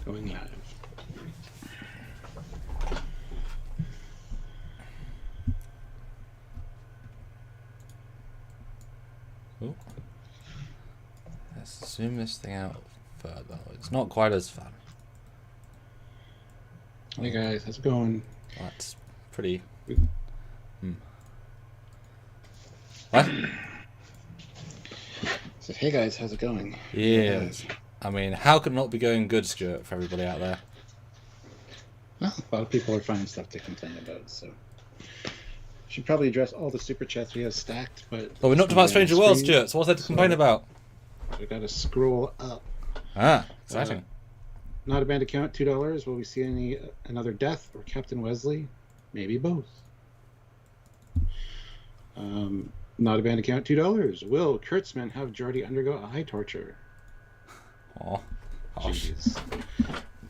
Going live. Ooh. Let's zoom this thing out further. It's not quite as fun. Hey guys, how's it going? That's pretty. What? So, hey guys, how's it going? Yes. I mean, how could it not be going good, Stuart, for everybody out there? Well, a lot of people are finding stuff to complain about, so should probably address all the super chats we have stacked. But Well, we're not talking about Stranger World, Stuart. So what's there to complain about? We got to scroll up. Ah, exciting. Not a band account, $2. Will we see another death or Captain Wesley? Maybe both. Not a band account, $2. Will Kurtzman have Geordi undergo eye torture? Oh, Jeez.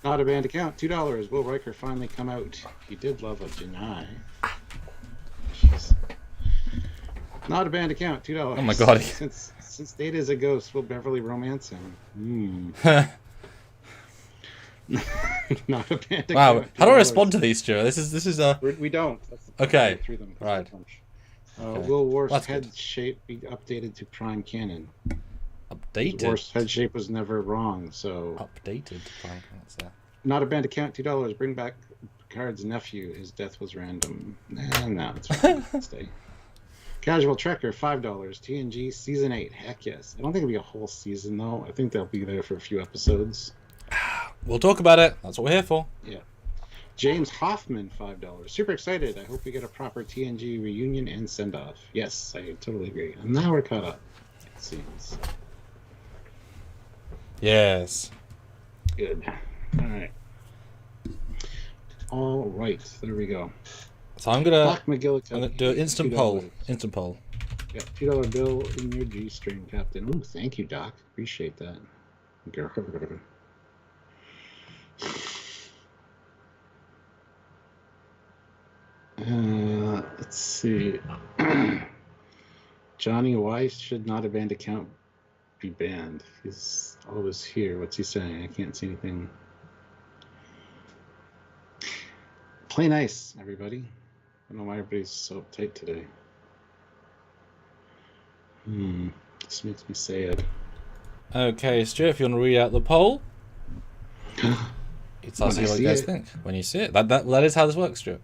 Not a band account, $2. Will Riker finally come out? He did love a deny. Jeez. Not a band account, $2. Oh my god. Since Data is a ghost, will Beverly romance him? Not a band account. Wow, how do I respond to these, Stuart? This is a. We don't. That's the Okay. through them Right. Okay. Will Worf's That's head good. shape be updated to prime canon? Updated. Worf's head shape was never wrong, so. Updated. That's Not a band account, $2. Bring back Picard's nephew. His death was random. No, it's fine. Stay. Casual Trekker, $5. TNG Season 8. Heck yes. I don't think it'll be a whole season, though. I think they'll be there for a few episodes. We'll talk about it. That's what we're here for. Yeah. James Hoffman, $5. Super excited. I hope we get a proper TNG reunion and send-off. Yes, I totally agree. And now we're caught up, it seems. Yes. Good. All right. There we go. So I'm gonna Doc McGillicuddy, do an instant $2. poll. Instant poll. Yeah, $2 bill in your G-string, Captain. Ooh, thank you, Doc. Appreciate that. Let's see. Johnny, why should not a band account be banned? He's always here. What's he saying? I can't see anything. Play nice, everybody. I don't know why everybody's so uptight today. This makes me sad. Okay, Stuart, if you want to read out the poll, it's asking what you guys think when you see it. That is how this works, Stuart.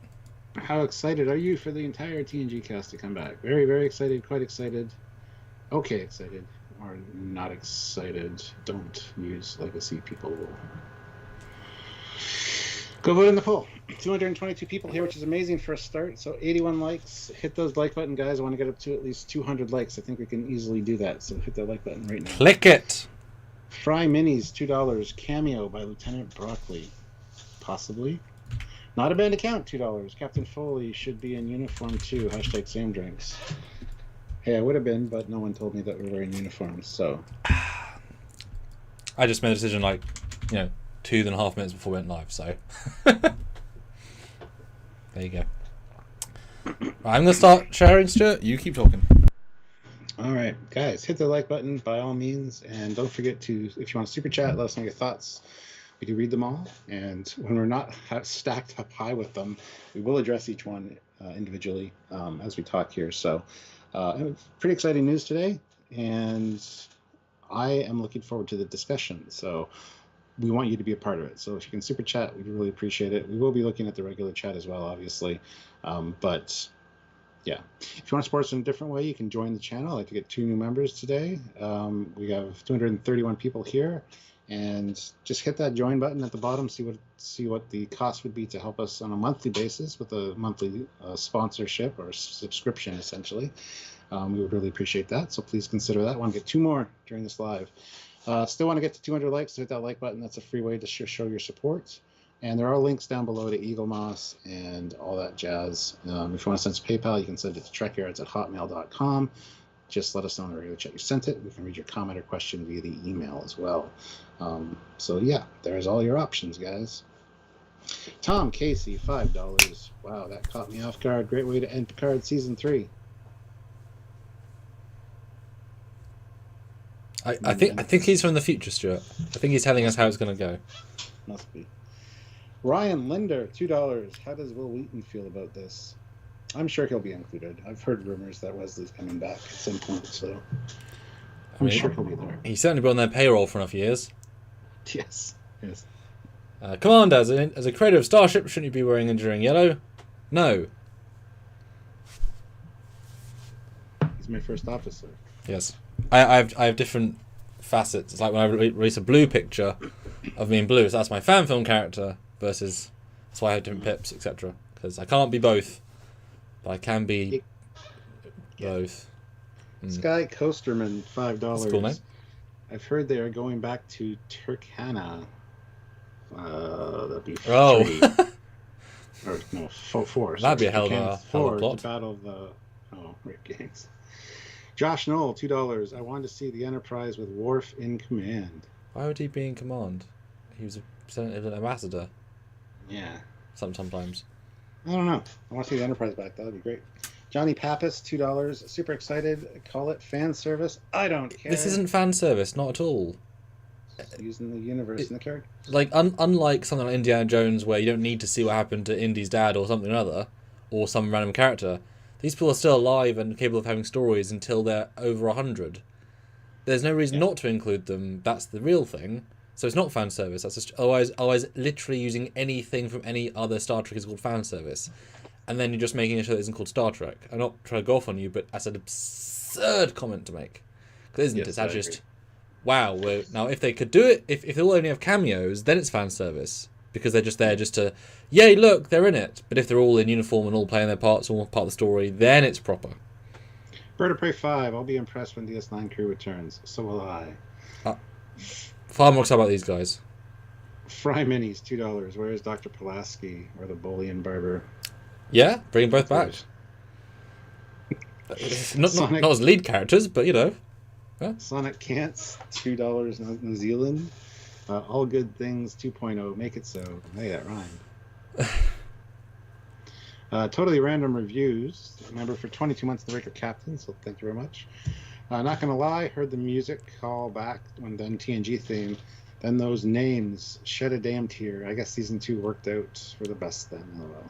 How excited are you for the entire TNG cast to come back? Very, very excited, quite excited. Okay, excited. Or not excited. Don't use legacy people. Go vote in the poll. 222 people here, which is amazing for a start. So 81 likes. Hit those like button, guys. I want to get up to at least 200 likes. I think we can easily do that. So hit that like button right now. Click it. Fry Minis, $2. Cameo by Lieutenant Broccoli. Possibly. Not a band account, $2. Captain Foley should be in uniform too. Hashtag Sam Drinks. Hey, I would have been, but no one told me that we're wearing uniforms, so. I just made a decision 2.5 minutes before we went live, so. There you go. I'm going to start sharing, Stuart. You keep talking. All right, guys, hit the like button by all means, and don't forget to, if you want to super chat, let us know your thoughts. We do read them all, and when we're not stacked up high with them, we will address each one individually as we talk here. So, pretty exciting news today, and I am looking forward to the discussion. So, we want you to be a part of it. So, if you can super chat, we'd really appreciate it. We will be looking at the regular chat as well, obviously, but yeah, if you want to support us in a different way, you can join the channel. I'd like to get 2 new members today. We have 231 people here. And just hit that join button at the bottom, see what the cost would be to help us on a monthly basis with a monthly sponsorship or subscription, essentially. We would really appreciate that, so please consider that. I want to get 2 more during this live. Still want to get to 200 likes, so hit that like button. That's a free way to show your support. And there are links down below to Eagle Moss and all that jazz. If you want to send us PayPal, you can send it to trekyards@hotmail.com. Just let us know in the regular chat you sent it. We can read your comment or question via the email as well. So yeah, there's all your options, guys. Tom Casey, $5. Wow, that caught me off guard. Great way to end Picard Season 3. I think he's from the future, Stuart. I think he's telling us how it's going to go. Must be. Ryan Linder, $2. How does Will Wheaton feel about this? I'm sure he'll be included. I've heard rumors that Wesley's coming back at some point, so I'm sure he'll be there. He's certainly been on their payroll for enough years. Yes. Yes. Commander, as a creator of Starship, shouldn't you be wearing enduring yellow? No. He's my first officer. Yes. I have different facets. It's like when I release a blue picture of me in blue, so that's my fan film character versus, that's why I have different pips, etc. Because I can't be both, but I can be both. Sky Coasterman, $5. That's a cool name. I've heard they are going back to Turkana. That'd be 3. Or no, 4. That'd be a hell of a plot. To battle the rape gangs. Josh Knoll, $2. I wanted to see the Enterprise with Worf in command. Why would he be in command? He was an ambassador. Yeah. Sometimes. I don't know. I want to see the Enterprise back. That'd be great. Johnny Pappas, $2. Super excited. Call it fan service. I don't care. This isn't fan service, not at all. Just using the universe and the characters. Like, unlike something like Indiana Jones, where you don't need to see what happened to Indy's dad or something or other, or some random character, these people are still alive and capable of having stories until they're over 100. There's no reason not to include them. That's the real thing. So it's not fan service. That's just otherwise literally using anything from any other Star Trek is called fan service. And then you're just making a show that isn't called Star Trek. I'm not trying to go off on you, but that's an absurd comment to make. Because isn't it? It's actually just, wow. Now, if they could do it, if they'll only have cameos, then it's fan service. Because they're just there just to, yay, look, they're in it. But if they're all in uniform and all playing their parts, all part of the story, then it's proper. Bird of Prey 5. I'll be impressed when DS9 crew returns. So will I. Far more excited about these guys. Fry Minis, $2. Where is Dr. Pulaski or the Bolian Barber? Yeah, bring both back. not as lead characters, but you know. Yeah. Sonic Cants, $2. New Zealand. All Good Things 2.0. Make it so. Hey, that rhymed. Totally Random Reviews. Remember, for 22 months, the Breaker Captain, so thank you very much. Not gonna lie, heard the music call back when done TNG theme. Then those names shed a damn tear. I guess season 2 worked out for the best then. LOL.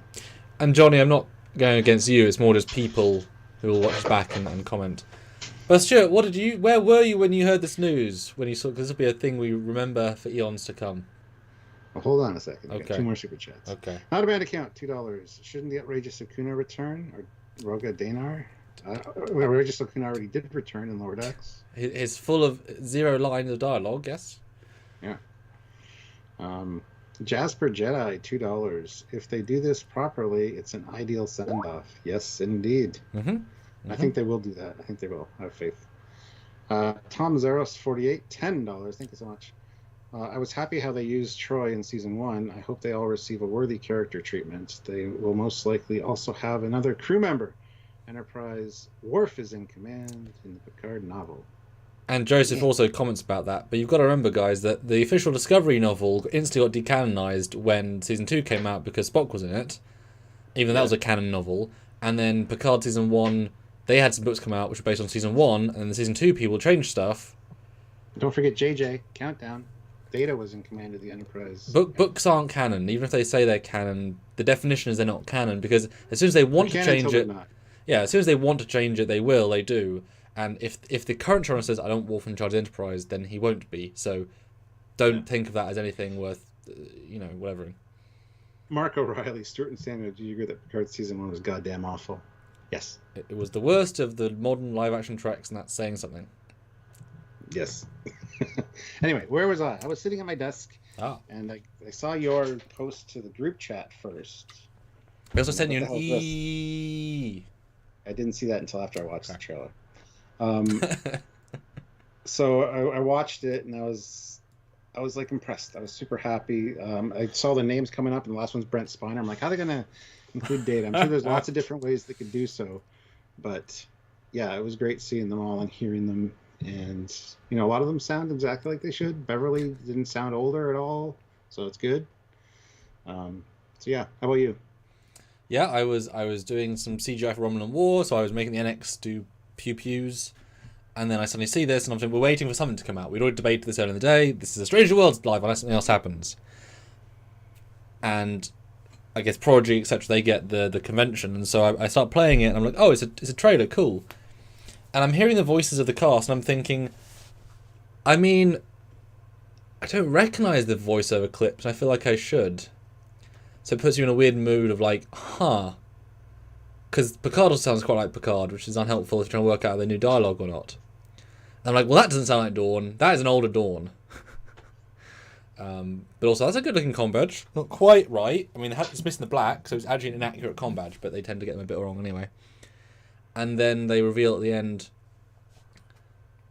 And Johnny, I'm not going against you. It's more just people who will watch back and comment. But Stuart, where were you when you heard this news? When you saw, because this will be a thing we remember for eons to come. Well, hold on a second. Okay. Got 2 more super chats. Okay. Not a bad account. $2. Shouldn't the outrageous Akuna return or Roga Danar? Outrageous Akuna already did return in Lower Decks. It's full of 0 lines of dialogue. Yes. Yeah. Jasper Jedi, $2. If they do this properly, it's an ideal send-off. Yes, indeed. I think they will do that. I think they will. I have faith. Tom Zeros, 48, $10. Thank you so much. I was happy how they used Troy in Season 1. I hope they all receive a worthy character treatment. They will most likely also have another crew member. Enterprise Worf is in command in the Picard novel. And Joseph also comments about that. But you've got to remember, guys, that the official Discovery novel instantly got decanonized when Season 2 came out because Spock was in it. Even though that was a canon novel. And then Picard Season 1, they had some books come out which were based on Season 1. And the Season 2 people changed stuff. Don't forget JJ. Countdown. Data was in command of the Enterprise. Books aren't canon. Even if they say they're canon, the definition is they're not canon. Because as soon as they want to change it... Yeah, as soon as they want to change it, they will. They do. And if the current showrunner says, I don't want Worf in charge of the Enterprise, then he won't be. So don't think of that as anything worth, whatever. Mark O'Reilly, Stuart and Samuel, do you agree that Picard Season 1 was goddamn awful? Yes. It was the worst of the modern live-action Treks, and that's saying something. Yes. Anyway, where was I? I was sitting at my desk, and I saw your post to the group chat first. I also sent you an E. I didn't see that until after I watched the trailer. So I watched it, and I was like impressed. I was super happy. I saw the names coming up, and the last one's Brent Spiner. I'm like, how are they gonna include Data? I'm sure there's lots of different ways they could do so, but yeah, it was great seeing them all and hearing them. And a lot of them sound exactly like they should. Beverly didn't sound older at all, so it's good. So yeah, how about you? Yeah, I was doing some CGI for Romulan War, so I was making the NX do pew-pews, and then I suddenly see this, and I'm thinking, we're waiting for something to come out. We'd already debated this earlier in the day. This is a Stranger Worlds live unless something else happens. and I guess Prodigy, etc. They get the convention, and so I start playing it, and I'm like, oh, it's a trailer, cool. And I'm hearing the voices of the cast, and I'm thinking, I mean, I don't recognize the voiceover clips. I feel like I should. So it puts you in a weird mood of like, huh. Because Picard also sounds quite like Picard, which is unhelpful if you're trying to work out their new dialogue or not. And I'm like, well, that doesn't sound like Dawn. That is an older Dawn. But also, that's a good-looking comm badge. Not quite right. I mean, it's missing the black, so it's actually an inaccurate comm badge, but they tend to get them a bit wrong anyway. And then they reveal at the end...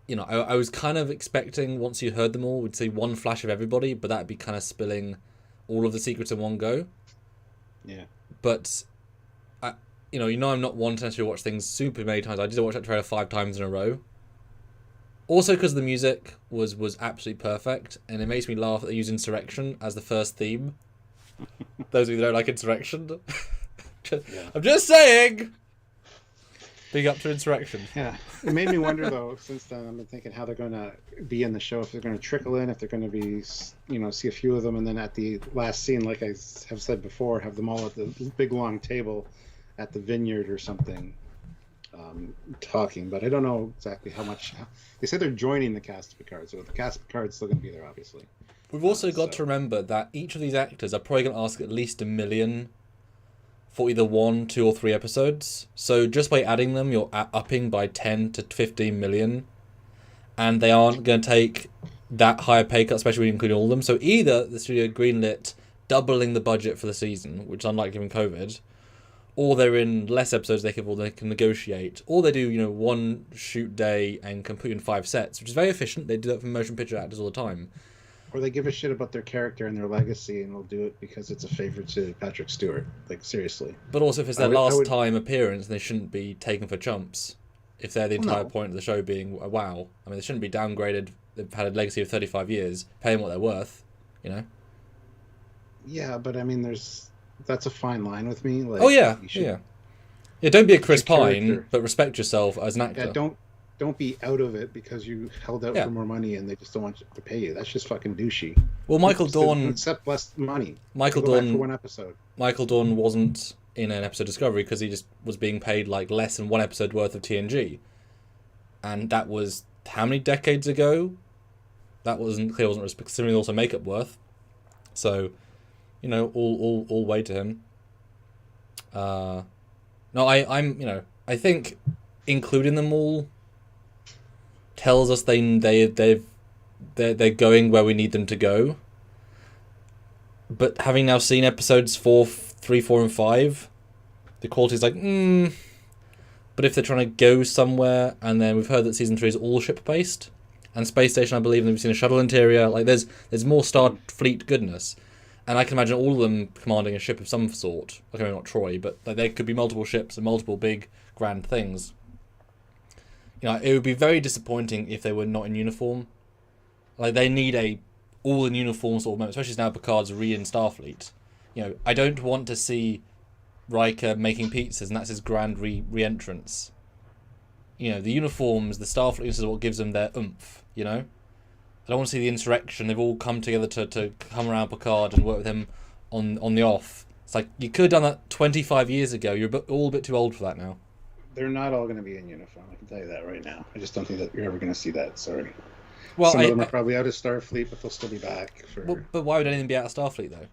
You know, I was kind of expecting, once you heard them all, we'd see one flash of everybody, but that'd be kind of spilling all of the secrets in one go. Yeah. But, I'm not one to necessarily watch things super many times. I did watch that trailer 5 times in a row. Also because the music was absolutely perfect, and it makes me laugh that they use Insurrection as the first theme. Those of you that don't like Insurrection. I'm just saying! Big up to Insurrection. Yeah. It made me wonder, though, since then, I've been thinking how they're going to be in the show, if they're going to trickle in, if they're going to be, see a few of them, and then at the last scene, like I have said before, have them all at the big, long table at the vineyard or something, talking. But I don't know exactly how much. They said they're joining the cast of Picard, so the cast of Picard's still going to be there, obviously. We've also got to remember that each of these actors are probably going to ask at least $1 million for either 1, 2, or 3 episodes. So just by adding them, you're upping by 10 to 15 million. And they aren't going to take that higher pay cut, especially when you include all of them. So either the studio greenlit doubling the budget for the season, which is unlike given COVID, or they're in less episodes they can negotiate, or they do, one shoot day and can put you in 5 sets, which is very efficient. They do that for motion picture actors all the time. Or they give a shit about their character and their legacy, and they'll do it because it's a favor to Patrick Stewart. Like, seriously. But also, if it's their last time appearance, they shouldn't be taken for chumps. If they're the entire point of the show being a wow. I mean, they shouldn't be downgraded. They've had a legacy of 35 years. Pay them what they're worth, Yeah, but I mean, that's a fine line with me. Like, oh, yeah. Yeah, don't be a Chris Pine, but respect yourself as an actor. Yeah, don't be out of it because you held out for more money and they just don't want to pay you. That's just fucking douchey. Well, Michael Dorn... Accept less money. Michael Dorn... for 1 episode. Michael Dorn wasn't in an episode of Discovery because he just was being paid like less than 1 episode worth of TNG. And that was how many decades ago? That wasn't considering also makeup worth. So, all way to him. No, I think including them all tells us they're going where we need them to go. But having now seen episodes 3, 4, and 5, the quality's like, But if they're trying to go somewhere, and then we've heard that season 3 is all ship-based, and space station, I believe, and we've seen a shuttle interior, like there's more Starfleet goodness. And I can imagine all of them commanding a ship of some sort. Okay, maybe not Troy, but like, there could be multiple ships and multiple big, grand things. It would be very disappointing if they were not in uniform. Like, they need a all-in-uniform sort of moment, especially now Picard's in Starfleet. I don't want to see Riker making pizzas and that's his grand re-entrance. The uniforms, the Starfleet is what gives them their oomph, I don't want to see the insurrection. They've all come together to come around Picard and work with him on the off. It's like, you could have done that 25 years ago. You're all a bit too old for that now. They're not all going to be in uniform. I can tell you that right now. I just don't think that you're ever going to see that. Sorry. Well, some of them are probably out of Starfleet, but they'll still be back. But why would anything be out of Starfleet though?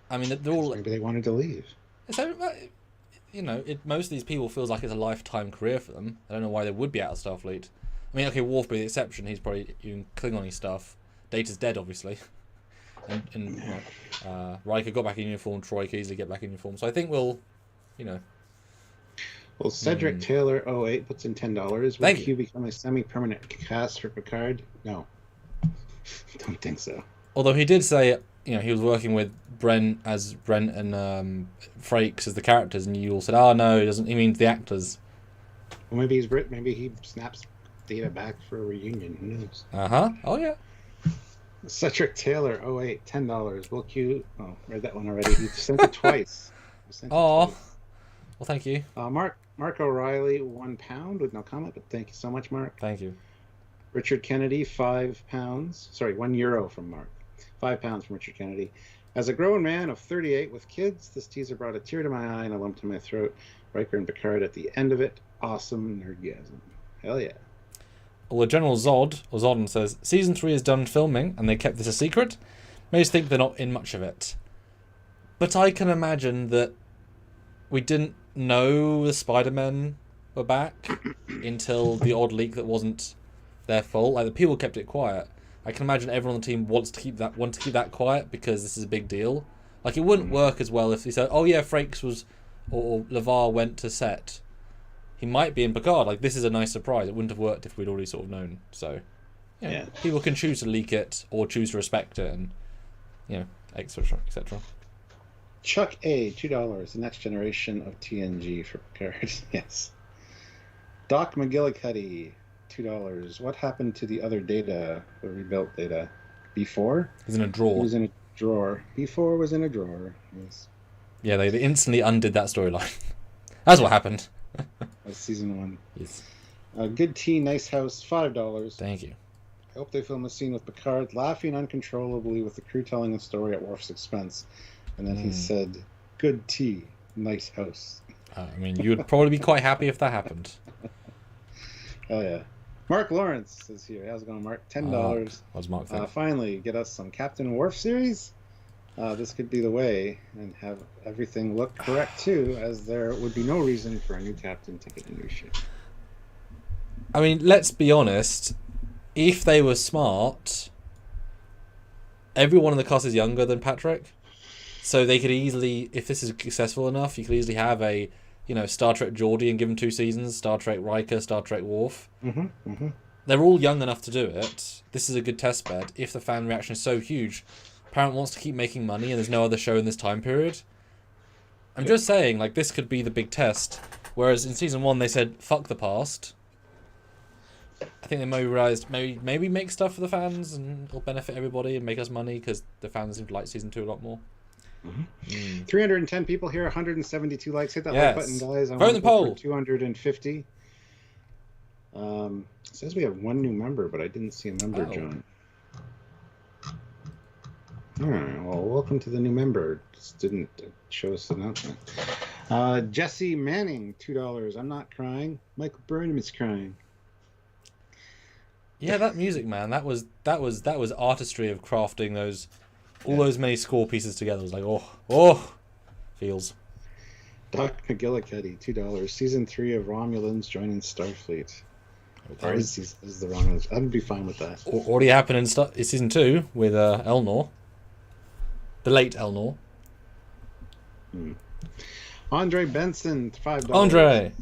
I mean, they're all. Maybe they wanted to leave. So, most of these people feels like it's a lifetime career for them. I don't know why they would be out of Starfleet. I mean, okay, Worf be the exception. He's probably doing Klingon-y stuff. Data's dead, obviously. And Riker got back in uniform. Troy could easily get back in uniform. So I think we'll. Well, Cedric Taylor 08 puts in $10. Will Q become a semi-permanent cast for Picard? No. Don't think so. Although he did say, he was working with Brent and Frakes as the characters, and you all said, "Oh no, he means the actors." Well, maybe he's Brit. Maybe he snaps Data back for a reunion. Who knows? Oh yeah. Cedric Taylor 08 $10. Will Q? Oh, read that one already. He sent it twice. Oh. Well, thank you. Mark O'Reilly, £1 with no comment, but thank you so much, Mark. Thank you. Richard Kennedy, £5. Sorry, €1 from Mark. £5 from Richard Kennedy. As a grown man of 38 with kids, this teaser brought a tear to my eye and a lump to my throat. Riker and Picard at the end of it. Awesome nerdgasm. Hell yeah. Well, General Zodden says, Season 3 is done filming and they kept this a secret. Most think they're not in much of it. But I can imagine that we didn't know the Spider-Men were back until the odd leak that wasn't their fault. Like, the people kept it quiet. I can imagine everyone on the team wants to keep that quiet because this is a big deal. Like, it wouldn't work as well if they said, "Oh yeah, Frakes was or LeVar went to set." He might be in Picard. Like, this is a nice surprise. It wouldn't have worked if we'd already sort of known. So, yeah. People can choose to leak it or choose to respect it, and etc. etc. Chuck A, $2. The next generation of TNG for Picard. Yes. Doc McGillicuddy, $2. What happened to the other Data, the rebuilt Data? Before? It was in a drawer. It was in a drawer. Before was in a drawer. Yes. Yeah, they instantly undid that storyline. That's what happened. That's season 1. Yes. Good tea, nice house, $5. Thank you. I hope they film a scene with Picard laughing uncontrollably with the crew telling the story at Worf's expense. And then he said, "Good tea, nice house." I mean, you would probably be quite happy if that happened. Oh yeah. Mark Lawrence is here. How's it going, Mark? $10. What's Mark think? Finally, get us some Captain Worf series. This could be the way, and have everything look correct too, as there would be no reason for a new captain to get a new ship. I mean, let's be honest. If they were smart, everyone in the cast is younger than Patrick, so they could easily, if this is successful enough, you could easily have a, Star Trek Geordie and give him 2 seasons, Star Trek Riker, Star Trek Worf. They're all young enough to do it. This is a good test bed. If the fan reaction is so huge, Paramount wants to keep making money and there's no other show in this time period. I'm just saying, like, this could be the big test. Whereas in season 1 they said, fuck the past. I think they maybe realised, maybe make stuff for the fans and it'll benefit everybody and make us money because the fans seem to like season 2 a lot more. 310 people here, 172 likes. Hit that like button, guys. Vote in the poll. 250. It says we have 1 new member, but I didn't see a member, John. All right, well, welcome to the new member. Just didn't show us the announcement. Jesse Manning, $2. I'm not crying. Michael Burnham is crying. Yeah, that music, man. That was artistry of crafting those many score pieces together. It was like, feels. Doc McGillicuddy, $2. Season 3 of Romulans joining Starfleet. Okay. Is the Romulans? I'd be fine with that. Already happened in season 2 with Elnor. The late Elnor. Andre Benson, $5. Andre!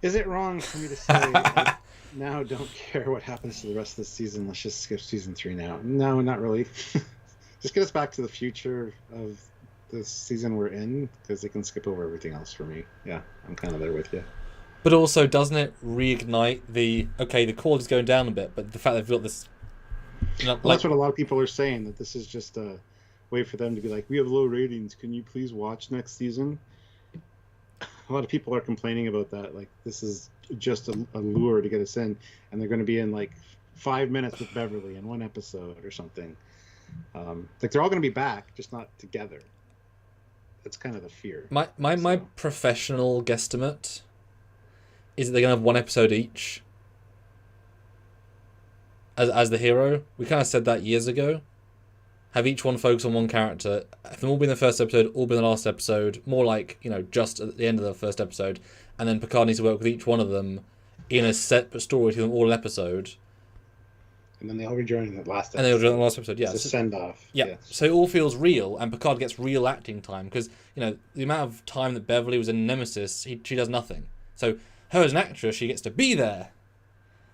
Is it wrong for me to say I now don't care what happens to the rest of the season? Let's just skip season 3 now. No, not really. Just get us back to the future of the season we're in, because they can skip over everything else for me. Yeah, I'm kind of there with you. But also, doesn't it reignite the quality's going down a bit, but the fact they've got this... Well, that's what a lot of people are saying, that this is just a way for them to be like, we have low ratings, can you please watch next season? A lot of people are complaining about that, like, this is just a lure to get us in, and they're going to be in, like, 5 minutes with Beverly in 1 episode or something. Like, they're all going to be back, just not together. That's kind of the fear. My professional guesstimate is that they're going to have 1 episode each as the hero. We kind of said that years ago. Have each one focus on one character. Have them all be in the first episode, all be in the last episode. More like, just at the end of the first episode. And then Picard needs to work with each one of them in a separate story to them all an episode. And then they all rejoin in the last episode. And they all join in the last episode, yeah. It's a send-off. Yeah. Yes. So it all feels real, and Picard gets real acting time. Because, the amount of time that Beverly was in Nemesis, she does nothing. So her as an actress, she gets to be there.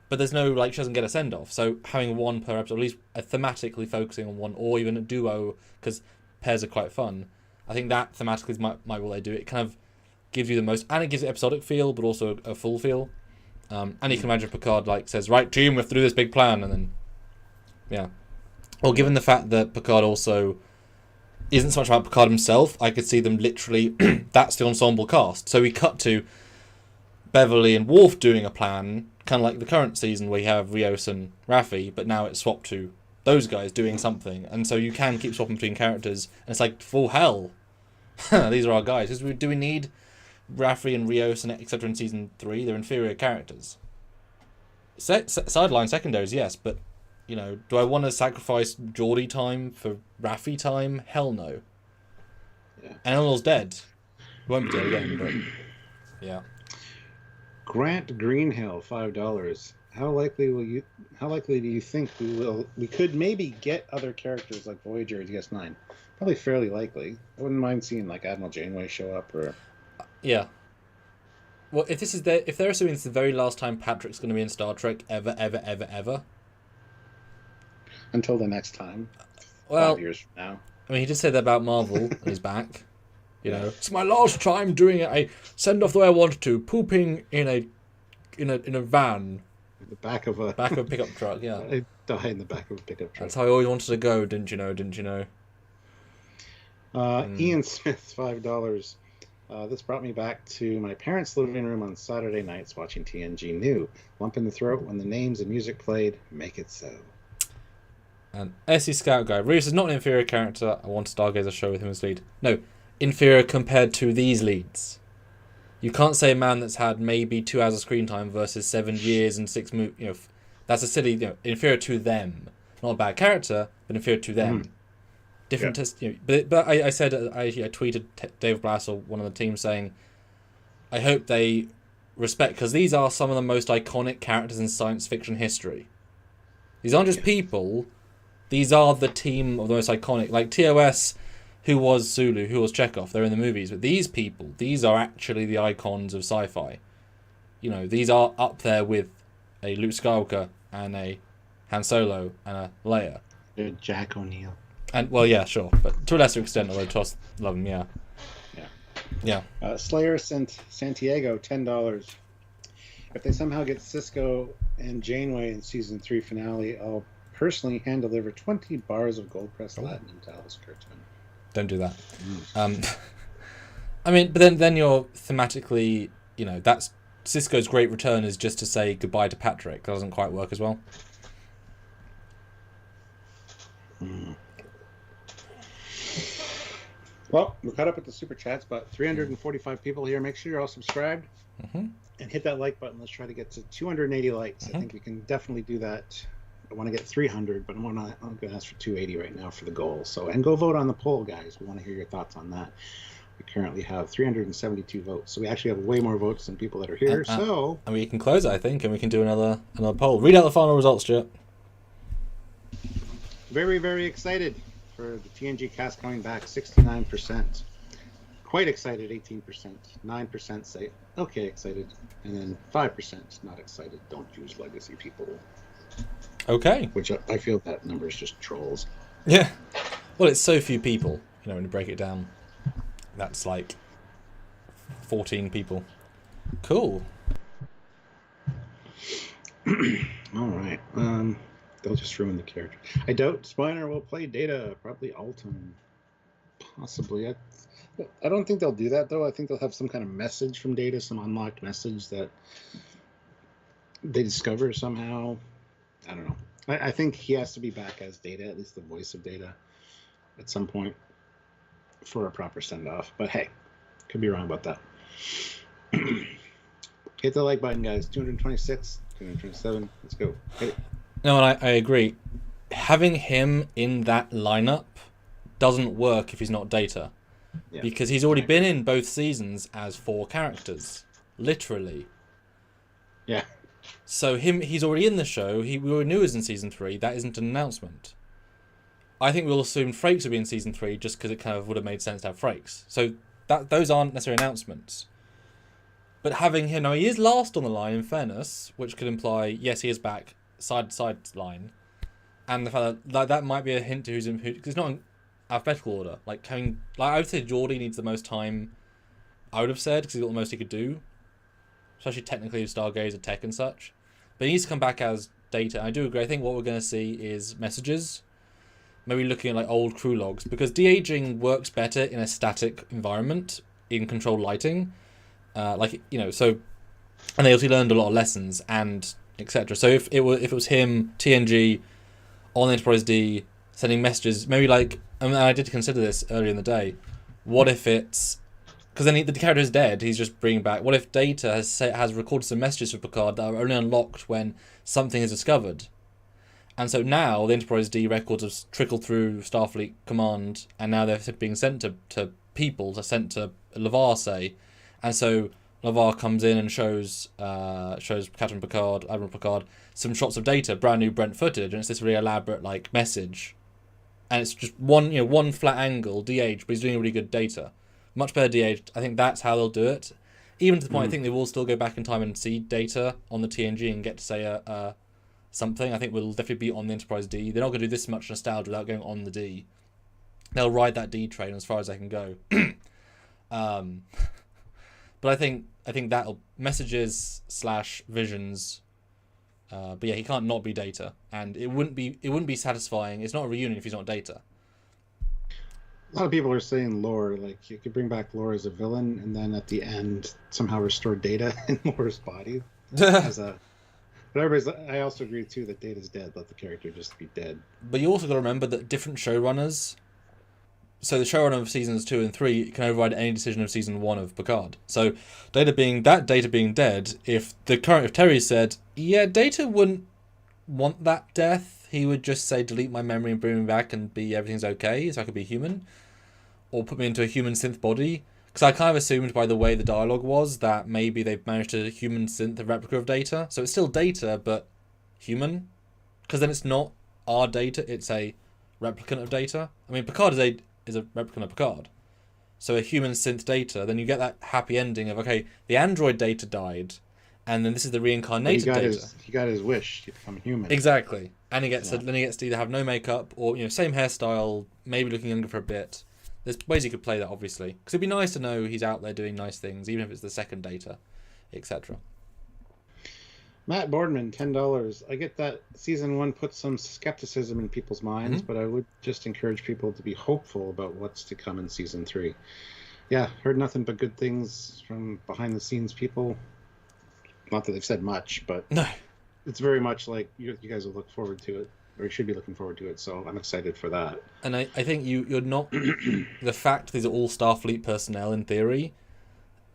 But there's no, she doesn't get a send-off. So having 1 per episode, at least thematically focusing on 1, or even a duo, because pairs are quite fun. I think that thematically is might what they do. It kind of gives you the most, and it gives it episodic feel, but also a full feel. And you can imagine Picard, says, right, team, we have to do this big plan, and then... Yeah. Well, given the fact that Picard also isn't so much about Picard himself, I could see them literally, that's the ensemble cast. So we cut to Beverly and Worf doing a plan, kind of like the current season where you have Rios and Raffi, but now it's swapped to those guys doing something, and so you can keep swapping between characters, and it's like, full hell, these are our guys. Because do we need Raffi and Rios and etc. in season 3? They're inferior characters. Sideline secondaries, yes, but do I want to sacrifice Geordie time for Raffi time? Hell no. Yeah. And Eleanor's dead. Won't be dead again, but yeah. Grant Greenhill, $5. How likely do you think we could maybe get other characters like Voyager or DS9? Probably fairly likely. I wouldn't mind seeing like Admiral Janeway show up or. Yeah. Well, if they're assuming it's the very last time Patrick's going to be in Star Trek ever. Until the next time. Well, 5 years from now. I mean, he just said that about Marvel, and he's back. It's my last time doing it. I send off the way I wanted to, pooping in a van. In the back of a pickup truck. Yeah. I die in the back of a pickup truck. That's how I always wanted to go. Didn't you know? Ian Smith, $5. This brought me back to my parents' living room on Saturday nights watching TNG New. Lump in the throat when the names and music played. Make it so. And SE Scout Guy. Reese is not an inferior character. I want to Stargazer show with him as lead. No, inferior compared to these leads. You can't say a man that's had maybe 2 hours of screen time versus 7 years and 6 movies. That's a silly. Inferior to them. Not a bad character, but inferior to them. Different. Yeah. But I said I tweeted Dave Blass or one of the teams saying, I hope they respect, because these are some of the most iconic characters in science fiction history. These aren't just people. These are the team of the most iconic, like TOS, who was Sulu, who was Chekhov. They're in the movies, but these people, these are actually the icons of sci-fi. These are up there with a Luke Skywalker and a Han Solo and a Leia. Jack O'Neill. And well, yeah, sure, but to a lesser extent, although Toss love him, yeah. Slayer sent Santiago, $10. If they somehow get Cisco and Janeway in season 3 finale, I'll personally hand deliver 20 bars of gold pressed Latinum to Alice Curtin. Don't do that. I mean, but then you're thematically, that's Cisco's great return is just to say goodbye to Patrick. That doesn't quite work as well. Well, we're caught up with the super chats, but 345 people here. Make sure you're all subscribed and hit that like button. Let's try to get to 280 likes. I think we can definitely do that. I want to get 300, but I'm going to ask for 280 right now for the goal. And go vote on the poll, guys. We want to hear your thoughts on that. We currently have 372 votes, so we actually have way more votes than people that are here. And we can close it, I think, and we can do another poll. Read out the final results, Stuart. Very, very excited for the TNG cast coming back. 69%. Quite excited, 18%. 9% say okay, excited, and then 5% not excited. Don't use legacy people. Okay. Which I feel that number is just trolls. Yeah. Well, it's so few people. When you break it down, that's like 14 people. Cool. All right. They'll just ruin the character. I doubt Spiner will play Data. Probably Alton. Possibly. I don't think they'll do that, though. I think they'll have some kind of message from Data, some unlocked message that they discover somehow. I don't know. I think he has to be back as Data, at least the voice of Data, at some point for a proper send-off. But hey, could be wrong about that. Hit the like button, guys. 226, 227. Let's go. Hit it. No, and I agree. Having him in that lineup doesn't work if he's not Data. Yeah. Because he's already been in both seasons as 4 characters. Literally. Yeah. So he's already in the show. We already knew he was in season 3. That isn't an announcement. I think we'll assume Frakes will be in season 3 just because it kind of would have made sense to have Frakes. So those aren't necessarily announcements. But having him, now he is last on the line in fairness, which could imply, yes, he is back, side line. And the fact that might be a hint to who's in who, because it's not in alphabetical order. I would say Geordie needs the most time, I would have said, because he's got the most he could do. Especially technically with Stargazer tech and such. But he needs to come back as Data. I do agree. I think what we're going to see is messages. Maybe looking at like old crew logs. Because de-aging works better in a static environment, in controlled lighting. So... And they also learned a lot of lessons and etc. So if it was him, TNG, on the Enterprise D sending messages. Maybe like, I did consider this earlier in the day. What if it's because then the character is dead? He's just bringing back. What if Data has recorded some messages for Picard that are only unlocked when something is discovered? And so now the Enterprise D records have trickled through Starfleet Command, and now they're being sent to people, they're sent to LeVar, say. And so LeVar comes in and shows Captain Picard, Admiral Picard, some shots of Data, brand new Brent footage, and it's this really elaborate like message. And it's just one flat angle, DH, but he's doing a really good Data. Much better DH. I think that's how they'll do it. Even to the point, I think they will still go back in time and see Data on the TNG and get to say something. I think will definitely be on the Enterprise D. They're not going to do this much nostalgia without going on the D. They'll ride that D train as far as they can go. But I think that'll messages / visions. But yeah, he can't not be Data, and it wouldn't be satisfying. It's not a reunion if he's not Data. A lot of people are saying Lore, like you could bring back Lore as a villain, and then at the end somehow restore Data in Lore's body as a. But I also agree too that Data's dead. Let the character just be dead. But you also got to remember that different showrunners. So the showrunner of seasons 2 and 3 can override any decision of season 1 of Picard. So Data being dead, if Terry said, yeah, Data wouldn't want that death, he would just say delete my memory and bring me back and be everything's okay, so I could be human, or put me into a human synth body. Because I kind of assumed by the way the dialogue was that maybe they've managed to human synth a replica of Data, so it's still Data but human. Because then it's not our Data, it's a replicant of Data. I mean, Picard is a replicant of Picard. So a human synth Data, then you get that happy ending of, okay, the android Data died, and then this is the reincarnated Data. He got his wish to become human. Exactly. And he gets to either have no makeup or same hairstyle, maybe looking younger for a bit. There's ways you could play that, obviously, because it'd be nice to know he's out there doing nice things, even if it's the second Data, etc. Matt Boardman, $10. I get that season 1 puts some skepticism in people's minds, but I would just encourage people to be hopeful about what's to come in season 3. Yeah, heard nothing but good things from behind the scenes people. Not that they've said much, but no, it's very much like you guys will look forward to it, or you should be looking forward to it. So I'm excited for that. And I think you're not the fact these are all Starfleet personnel in theory.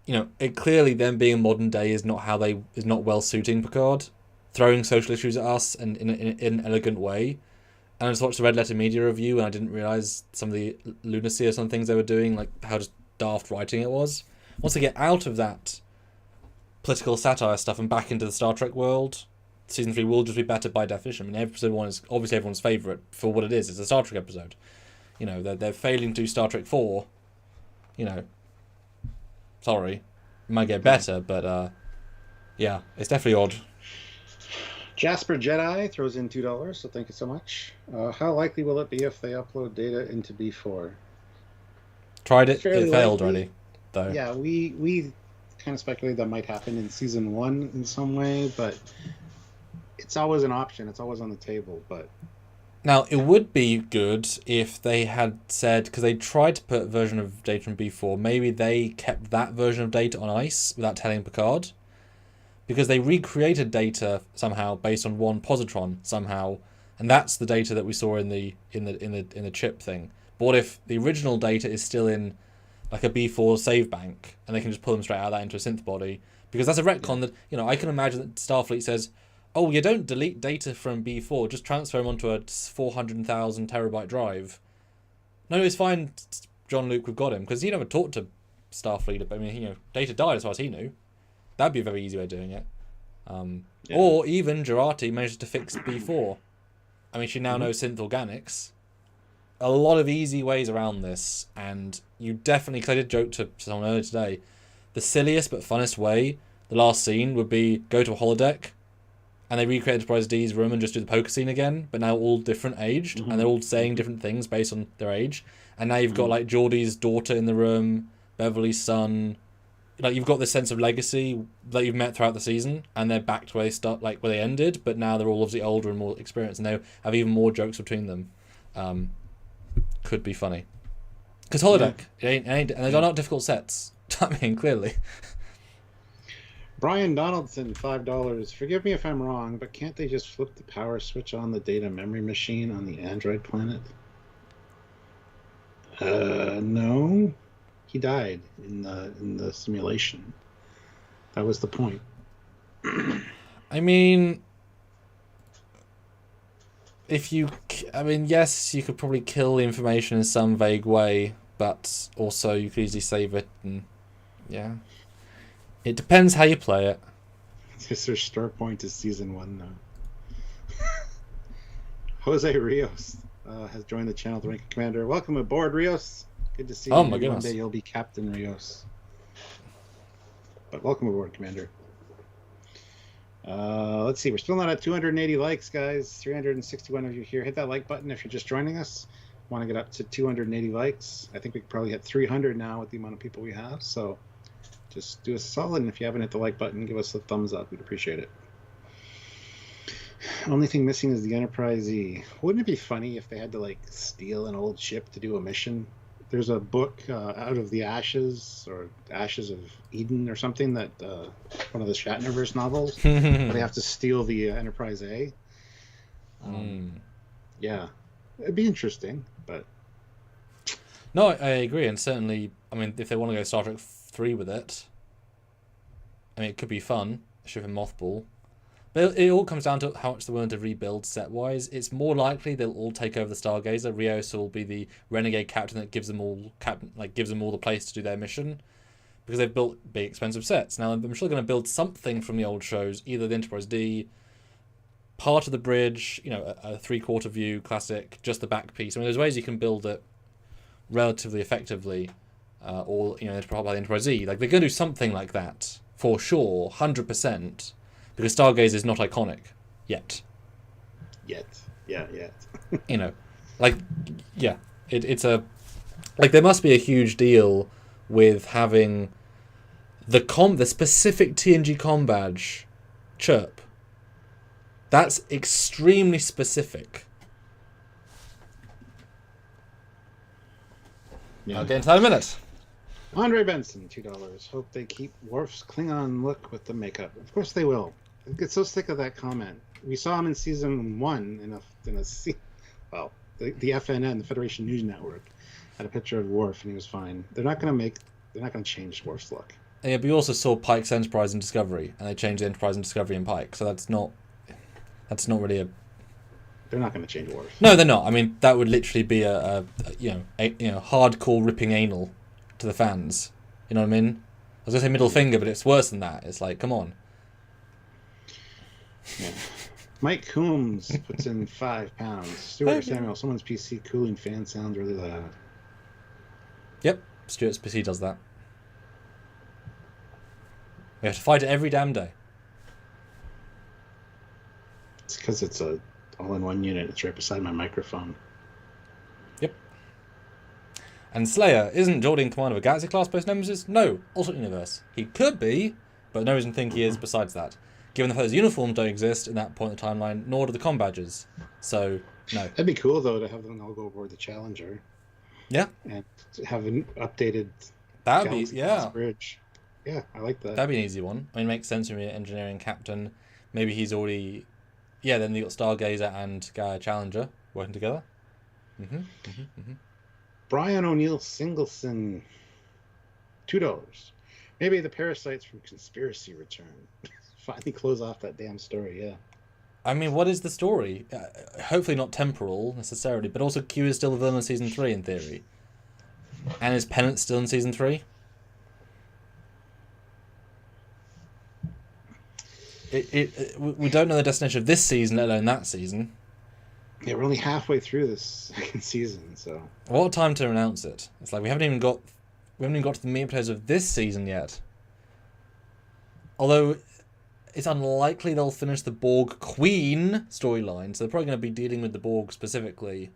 It clearly them being modern day is not well suiting Picard, throwing social issues at us and in an elegant way. And I just watched the Red Letter Media review and I didn't realize some of the lunacy of some things they were doing, like how just daft writing it was. Once they get out of that political satire stuff and back into the Star Trek world, season 3 will just be better by definition. I mean, episode 1 is obviously everyone's favourite for what it is. It's a Star Trek episode. They're failing to do Star Trek 4. Sorry, it might get better, but yeah, it's definitely odd. Jasper Jedi throws in $2, so thank you so much. How likely will it be if they upload Data into B4? Tried it, Fairly it failed likely. already, though. Yeah, we kind of speculate that might happen in season 1 in some way, but it's always an option. It's always on the table, but... Now, it would be good if they had said, because they tried to put a version of Data in B4, maybe they kept that version of Data on ice without telling Picard, because they recreated Data somehow based on one positron somehow, and that's the Data that we saw in the chip thing. But what if the original Data is still in like a B4 save bank, and they can just pull them straight out of that into a synth body? Because that's a retcon that I can imagine that Starfleet says, oh, you don't delete Data from B4, just transfer them onto a 400,000 terabyte drive. No, it's fine, John Luke, we've got him, because he never talked to Starfleet. I mean, Data died as far as he knew. That'd be a very easy way of doing it. Or even Jurati manages to fix B4. I mean, she now knows synth organics. A lot of easy ways around this, and you definitely, because I did joke to someone earlier today, the silliest but funnest way, the last scene would be go to a holodeck, and they recreate Enterprise D's room and just do the poker scene again, but now all different aged, and they're all saying different things based on their age. And now you've got like Geordie's daughter in the room, Beverly's son. Like you've got this sense of legacy that you've met throughout the season, and they're back to where they start, like where they ended, but now they're all obviously older and more experienced, and they have even more jokes between them. Could be funny. Because holodeck, it ain't, and they're not difficult sets. I mean, clearly. Brian Donaldson, $5. Forgive me if I'm wrong, but can't they just flip the power switch on the data memory machine on the android planet? No. He died in the simulation. That was the point. I mean, yes, you could probably kill the information in some vague way, but also you could easily save it, and yeah. It depends how you play it. It's their star point is season 1 now. Jose Rios has joined the channel, the ranking commander. Welcome aboard, Rios. Good to see you. Oh my goodness. One day you'll be Captain Rios. But welcome aboard, Commander. Let's see. We're still not at 280 likes, guys. 361 of you here. Hit that like button if you're just joining us. Want to get up to 280 likes. I think we could probably hit 300 now with the amount of people we have. So just do us a solid. And if you haven't hit the like button, give us a thumbs up. We'd appreciate it. Only thing missing is the Enterprise E. Wouldn't it be funny if they had to like steal an old ship to do a mission? There's a book, Out of the Ashes, or Ashes of Eden or something, that one of the Shatnerverse novels, where they have to steal the Enterprise A. Yeah, it'd be interesting, but... No, I agree, and certainly, I mean, if they want to go Star Trek 3 with it, I mean, it could be fun, ship in mothball. But it all comes down to how much they're willing to rebuild set-wise. It's more likely they'll all take over the Stargazer. Rios will be the renegade captain that gives them all the place to do their mission, because they've built big, expensive sets. Now, I'm sure they're going to build something from the old shows, either the Enterprise D, part of the bridge, a three-quarter view classic, just the back piece. I mean, there's ways you can build it relatively effectively, or the Enterprise D. Like, they're going to do something like that for sure, 100%. Because Stargazer is not iconic yet. Yet. It's a... Like, there must be a huge deal with having the specific TNG comm badge chirp. That's extremely specific. Yeah. I'll get into that in a minute. Andre Benson, $2. Hope they keep Worf's Klingon look with the makeup. Of course they will. I get so sick of that comment. We saw him in season 1 the FNN, the Federation News Network, had a picture of Worf and he was fine. They're not going to change Worf's look. Yeah, but you also saw Pike's Enterprise and Discovery, and they changed the Enterprise and Discovery and Pike, so that's not really a... They're not going to change Worf. No, they're not. I mean, that would literally be a hardcore ripping anal to the fans. You know what I mean? I was going to say middle finger, but it's worse than that. It's like, come on. Yeah. Mike Coombs puts in £5. Stuart Samuel, someone's PC cooling fan sounds really loud. Yep, Stuart's PC does that. We have to fight it every damn day. It's because it's a all-in-one unit. It's right beside my microphone. Yep. And Slayer, isn't Geordi in command of a Galaxy-class post-Nemesis? No, alternate universe. He could be, but no reason to think he is besides that. Given the fact those uniforms don't exist in that point in the timeline, nor do the comm badges. So, no. That'd be cool, though, to have them all go aboard the Challenger. Yeah. And have an updated bridge. Yeah, I like that. That'd be an easy one. I mean, it makes sense when you're an engineering captain. Maybe he's already... Yeah, then you got Stargazer and Gaia Challenger working together. Brian O'Neill Singleton, $2. Maybe the parasites from Conspiracy return. Finally close off that damn story, yeah. I mean, what is the story? Hopefully not temporal, necessarily, but also Q is still the villain in Season 3, in theory. And is Pennant still in Season 3? We don't know the destination of this season, let alone that season. Yeah, we're only halfway through this second season, so... What time to announce it? It's like we haven't even got to the meat and potatoes of this season yet. Although... It's unlikely they'll finish the Borg Queen storyline, so they're probably going to be dealing with the Borg specifically.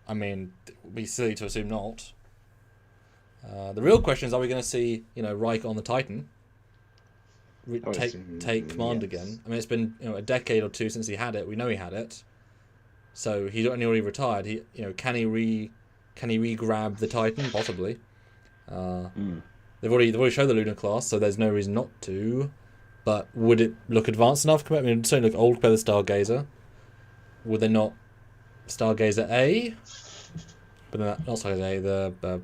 I mean, it would be silly to assume not. The real question is, are we going to see, Riker on the Titan take command again? I mean, it's been a decade or two since he had it. We know he had it, so he's only already retired. Can he re-grab the Titan? Possibly. They've already shown the lunar class, so there's no reason not to. But would it look advanced enough? I mean, it certainly look old compared to the Stargazer. Would they not Stargazer A? But then not Stargazer A.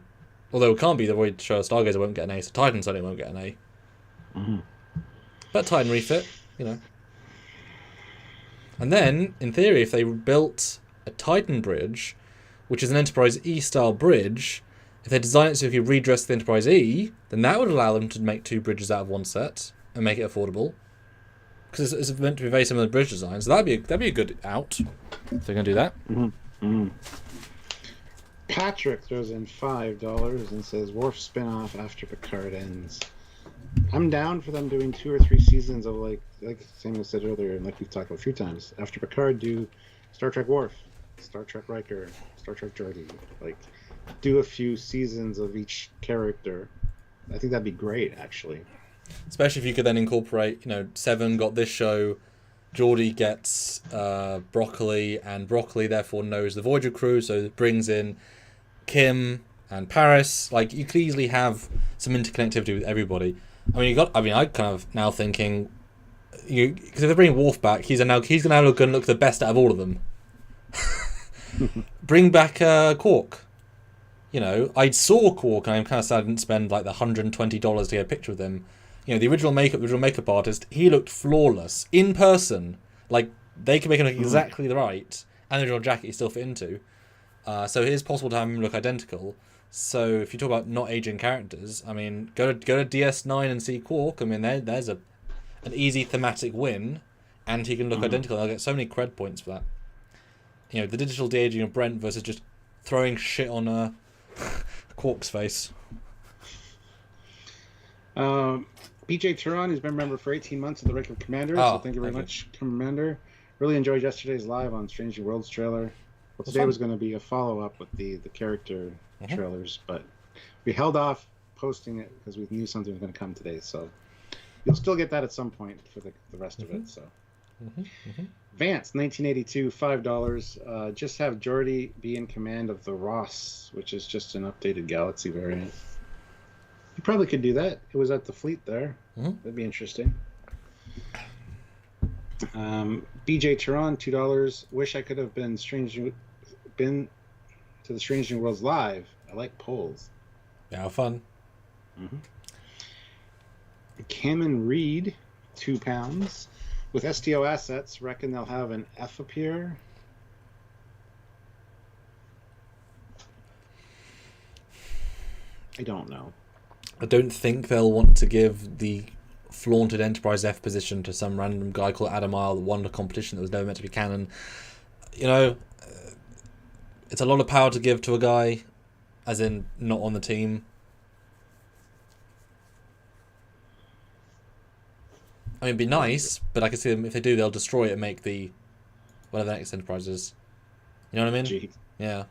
Although it can't be. They've already shown Stargazer won't get an A, so Titan certainly won't get an A. Mm-hmm. But Titan refit, And then, in theory, if they built a Titan bridge, which is an Enterprise E style bridge, if they design it so if you redress the Enterprise E, then that would allow them to make 2 bridges out of 1 set and make it affordable. Because it's meant to be very similar bridge design, so that'd be a good out if they're going to do that. Mm-hmm. Mm-hmm. Patrick throws in $5 and says Worf spinoff after Picard ends. I'm down for them doing 2 or 3 seasons of like Samuel said earlier, and like we've talked about a few times. After Picard, do Star Trek Worf, Star Trek Riker, Star Trek Geordi. Like, do a few seasons of each character. I think that'd be great, actually. Especially if you could then incorporate, Seven got this show, Geordi gets Broccoli, and Broccoli therefore knows the Voyager crew, so it brings in Kim and Paris. Like, you could easily have some interconnectivity with everybody. I'm kind of now thinking, because if they bring Worf back, he's going to look the best out of all of them. Bring back Quark. I saw Quark, and I'm kind of sad I didn't spend like the $120 to get a picture with him. The original makeup artist, he looked flawless in person. Like, they can make him look exactly right, and the original jacket he still fit into. So it is possible to have him look identical. So if you talk about not aging characters, I mean, go to DS9 and see Quark. I mean, there's an easy thematic win, and he can look identical. I'll get so many cred points for that. The digital de-aging of Brent versus just throwing shit on Quark's face. BJ Turon has been a member for 18 months of the regular Commander, so thank you very much, Commander. Really enjoyed yesterday's live on Strange New Worlds trailer. Well, today was going to be a follow-up with the character trailers, but we held off posting it because we knew something was going to come today, so you'll still get that at some point for the rest of it. So Vance, 1982, $5. Just have Geordi be in command of the Ross, which is just an updated Galaxy variant. You probably could do that. It was at the fleet there. That'd be interesting. BJ Turon, $2. Wish I could have been to the Strange New Worlds live. I like polls. Yeah, fun. Cameron Reed, £2. With STO assets, reckon they'll have an F appear. I don't know. I don't think they'll want to give the flaunted Enterprise F position to some random guy called Adam Isle that won a competition that was never meant to be canon. It's a lot of power to give to a guy, as in not on the team. I mean, it'd be nice, but I can see them, if they do, they'll destroy it and make whatever the next Enterprise is. You know what I mean? G. Yeah.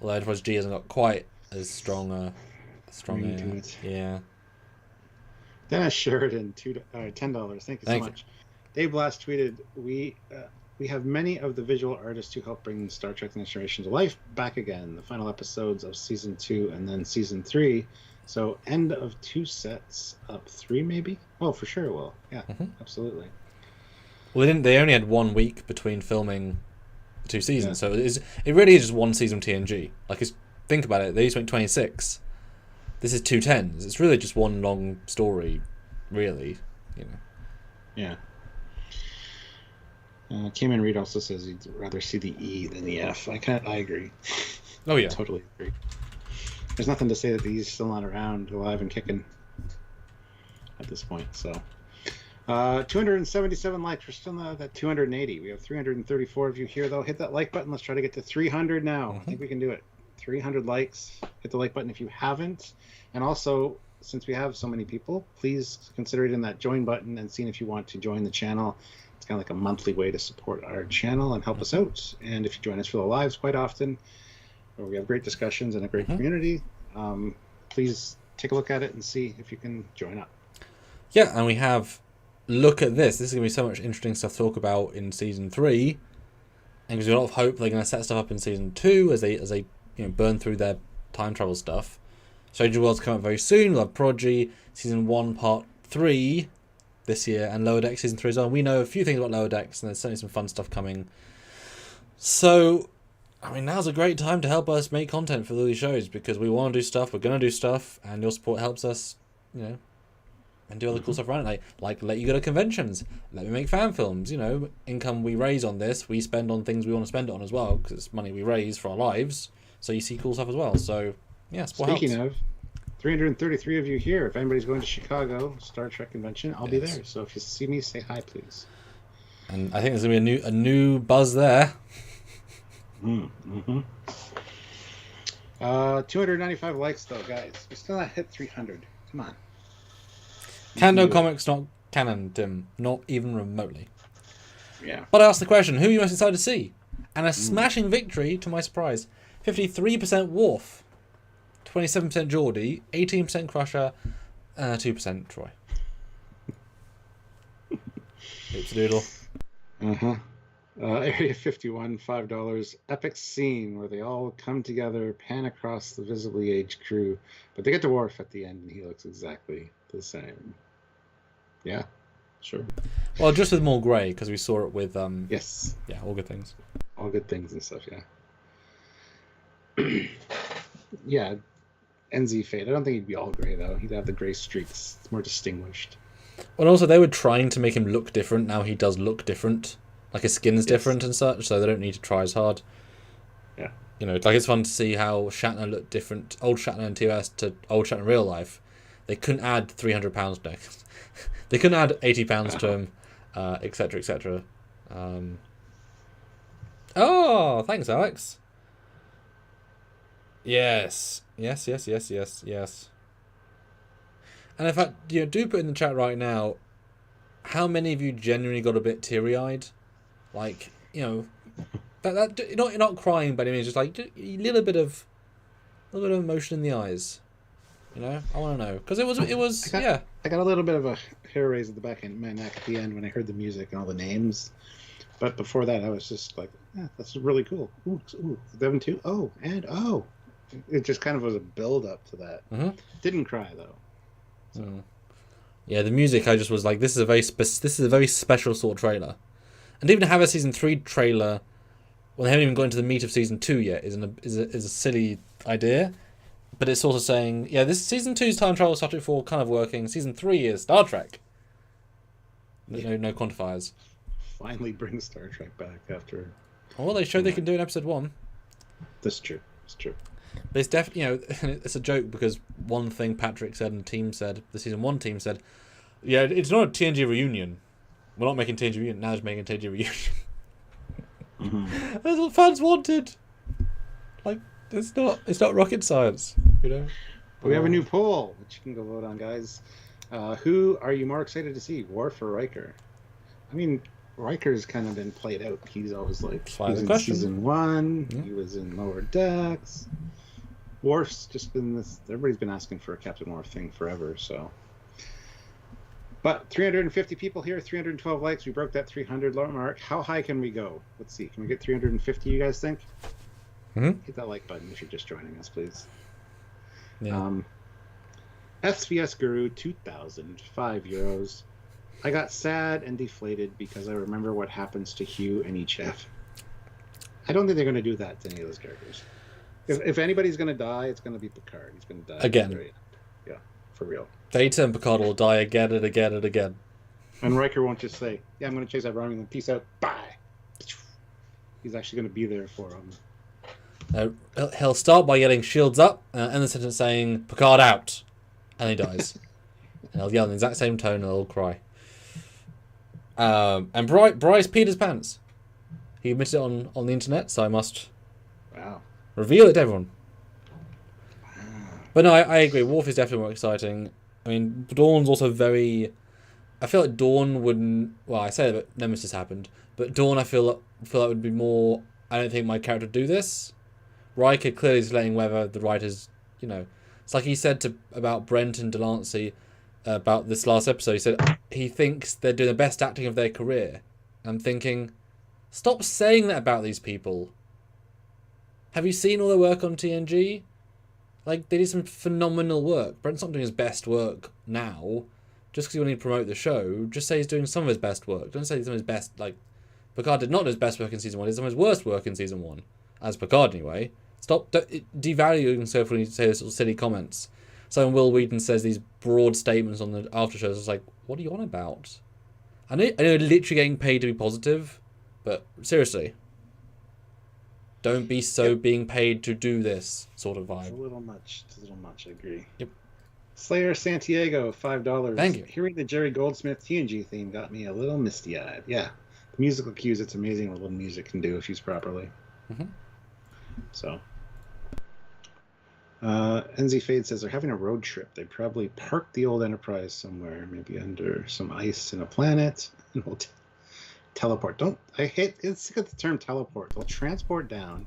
Although Enterprise G hasn't got quite as strong yeah. Dennis Sheridan, $10. Thank you so much. Dave Blast tweeted, we have many of the visual artists who helped bring Star Trek The Next Generation to life back again. The final episodes of season 2 and then season 3. So end of 2 sets, up 3 maybe? Oh, for sure it will. Yeah, absolutely. Well, they only had 1 week between filming the 2 seasons, so it really is just 1 season of TNG. Like, think about it. They used to make 26. This is 2 10s. It's really just 1 long story, really. Yeah. Cameron Reed also says he'd rather see the E than the F. I agree. Oh yeah, totally agree. There's nothing to say that the E's still not around, alive and kicking at this point. So, 277 likes. We're still not at 280. We have 334 of you here, though. Hit that like button. Let's try to get to 300 now. I think we can do it. 300 likes. Hit the like button if you haven't. And also, since we have so many people, please consider hitting that join button and seeing if you want to join the channel. It's kind of like a monthly way to support our channel and help us out. And if you join us for the lives quite often, where we have great discussions and a great community, please take a look at it and see if you can join up. Yeah, and we have, look at this. This is going to be so much interesting stuff to talk about in season 3. And gives you a lot of hope they're going to set stuff up in season 2 as they burn through their time travel stuff. Stranger Worlds come out very soon. We'll have Prodigy Season 1 Part 3 this year, and Lower Decks Season 3 as well. We know a few things about Lower Decks, and there's certainly some fun stuff coming. So, I mean, now's a great time to help us make content for all these shows, because we want to do stuff, we're going to do stuff, and your support helps us, you know, and do other cool stuff around it. Like let you go to conventions, let me make fan films, you know, income we raise on this, we spend on things we want to spend it on as well, because it's money we raise for our lives, so you see cool stuff as well. So, yeah, support helps. Speaking of, 333 of you here. If anybody's going to Chicago Star Trek convention, I'll be there. So if you see me, say hi, please. And I think there's going to be a new buzz there. 295 likes, though, guys. We still not hit 300. Come on. Kando Comics not canon, Tim. Not even remotely. Yeah. But I asked the question, who are you most excited to see? And a smashing victory, to my surprise. 53% Worf. 27% Geordie. 18% Crusher. 2% Troy. Oops, doodle. Area 51, $5. Epic scene where they all come together, pan across the visibly aged crew, but they get to Worf at the end, and he looks exactly the same. Yeah, sure. Well, just with more grey, because we saw it with yes. Yeah, all good things. All good things and stuff. Yeah. Yeah. NZ Fate. I don't think he'd be all grey though. He'd have the grey streaks. It's more distinguished. Well, also they were trying to make him look different. Now he does look different. Like his skin's different and such, so they don't need to try as hard. Yeah. You know, like it's fun to see how Shatner looked different, old Shatner in TOS to old Shatner in real life. They couldn't add £300 next. They couldn't add £80 to him, etc., etc. Oh, thanks, Alex. Yes. Yes. And in fact, you know, do put in the chat right now, how many of you genuinely got a bit teary-eyed? Like, you know, that you're not crying, but I mean, just like a little bit of emotion in the eyes. You know, I want to know, because it was yeah. I got a little bit of a hair raise at the back of my neck at the end when I heard the music and all the names, but before that I was just like, yeah, that's really cool. Ooh, them too. Oh, and oh, it just kind of was a build up to that. Didn't cry though. So. Yeah, the music, I just was like, this is a very special sort of trailer, and even to have a season 3 trailer when they haven't even got into the meat of season 2 yet is a silly idea. But it's also saying, yeah, this season 2's time travel Star Trek 4 kind of working. Season 3 is Star Trek. No quantifiers. Finally bring Star Trek back after. Well, they showed they can do in episode 1. That's true. It's true. But it's definitely, you know, it's a joke because one thing Patrick said and the team said, the season 1 team said, yeah, it's not a TNG reunion. We're not making TNG reunion. Now it's making TNG reunion. That's what fans wanted. Like, it's not rocket science, you know. We have a new poll, which you can go vote on, guys. Who are you more excited to see, Worf or Riker? I mean, Riker's kind of been played out. He's always like, he was in season 1. Yeah. He was in Lower Decks. Worf's just been this. Everybody's been asking for a Captain Worf thing forever. So, but 350 people here, 312 likes. We broke that 300 mark. How high can we go? Let's see. Can we get 350? You guys think? Hit that like button if you're just joining us, please. Yeah. SVS Guru 2000, €5. I got sad and deflated because I remember what happens to Hugh and Chef. I don't think they're going to do that to any of those characters. If anybody's going to die, it's going to be Picard. He's going to die again. Yeah, for real. Data and Picard will die again and again and again. And Riker won't just say, "Yeah, I'm going to chase that Romulan. Peace out. Bye." He's actually going to be there for him. He'll start by yelling "shields up" and end the sentence saying "Picard out," and he dies. And he'll yell in the exact same tone and he'll cry. And Bryce peed his pants. He admitted it on the internet, so I must reveal it to everyone. Wow. But no, I agree. Worf is definitely more exciting. I mean, Dawn's also very. I feel like Dawn wouldn't. Well, I say that, but Nemesis happened. But Dawn, I feel like would be more. I don't think my character would do this. Riker clearly is letting whether the writers, you know, it's like he said about Brent and Delancey about this last episode. He said he thinks they're doing the best acting of their career. I'm thinking, stop saying that about these people. Have you seen all their work on TNG? Like, they did some phenomenal work. Brent's not doing his best work now. Just because you want to promote the show, just say he's doing some of his best work. Don't say some of his best, like... Picard did not do his best work in Season 1. He did some of his worst work in Season 1. As Picard, anyway. Stop devaluing himself when you say those sort of silly comments. So when Will Wheaton says these broad statements on the after shows, it's like, what are you on about? I know literally getting paid to be positive, but seriously... Don't be so being paid to do this sort of vibe. It's a little much. I agree. Yep. Slayer Santiago, $5. Thank you. Hearing the Jerry Goldsmith TNG theme got me a little misty-eyed. Yeah. The musical cues, it's amazing what little music can do if used properly. Mm-hmm. So. NZ Fade says they're having a road trip. They probably parked the old Enterprise somewhere, maybe under some ice in a planet, and we'll teleport. It's sick of the term teleport. They'll transport down,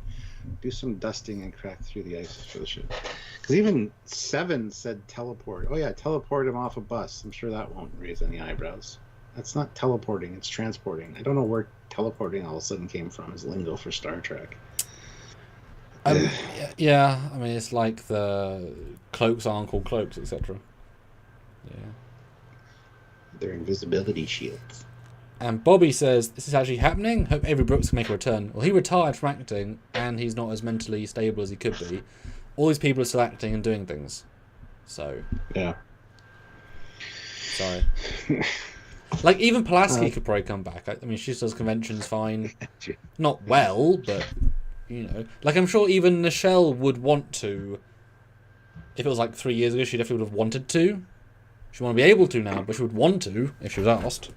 do some dusting, and crack through the ice for the ship. Because even Seven said teleport. Oh yeah, teleport him off a bus. I'm sure that won't raise any eyebrows. That's not teleporting, it's transporting. I don't know where teleporting all of a sudden came from as lingo for Star Trek. Yeah, I mean, it's like the cloaks aren't called cloaks, etc. Yeah. They're invisibility shields. And Bobby says, this is actually happening? Hope Avery Brooks can make a return. Well, he retired from acting, and he's not as mentally stable as he could be. All these people are still acting and doing things. So... Yeah. Sorry. Like, even Pulaski could probably come back. I mean, she does conventions fine. Not well, but, you know. Like, I'm sure even Nichelle would want to. If it was like 3 years ago, she definitely would have wanted to. She wouldn't be able to now, but she would want to if she was asked.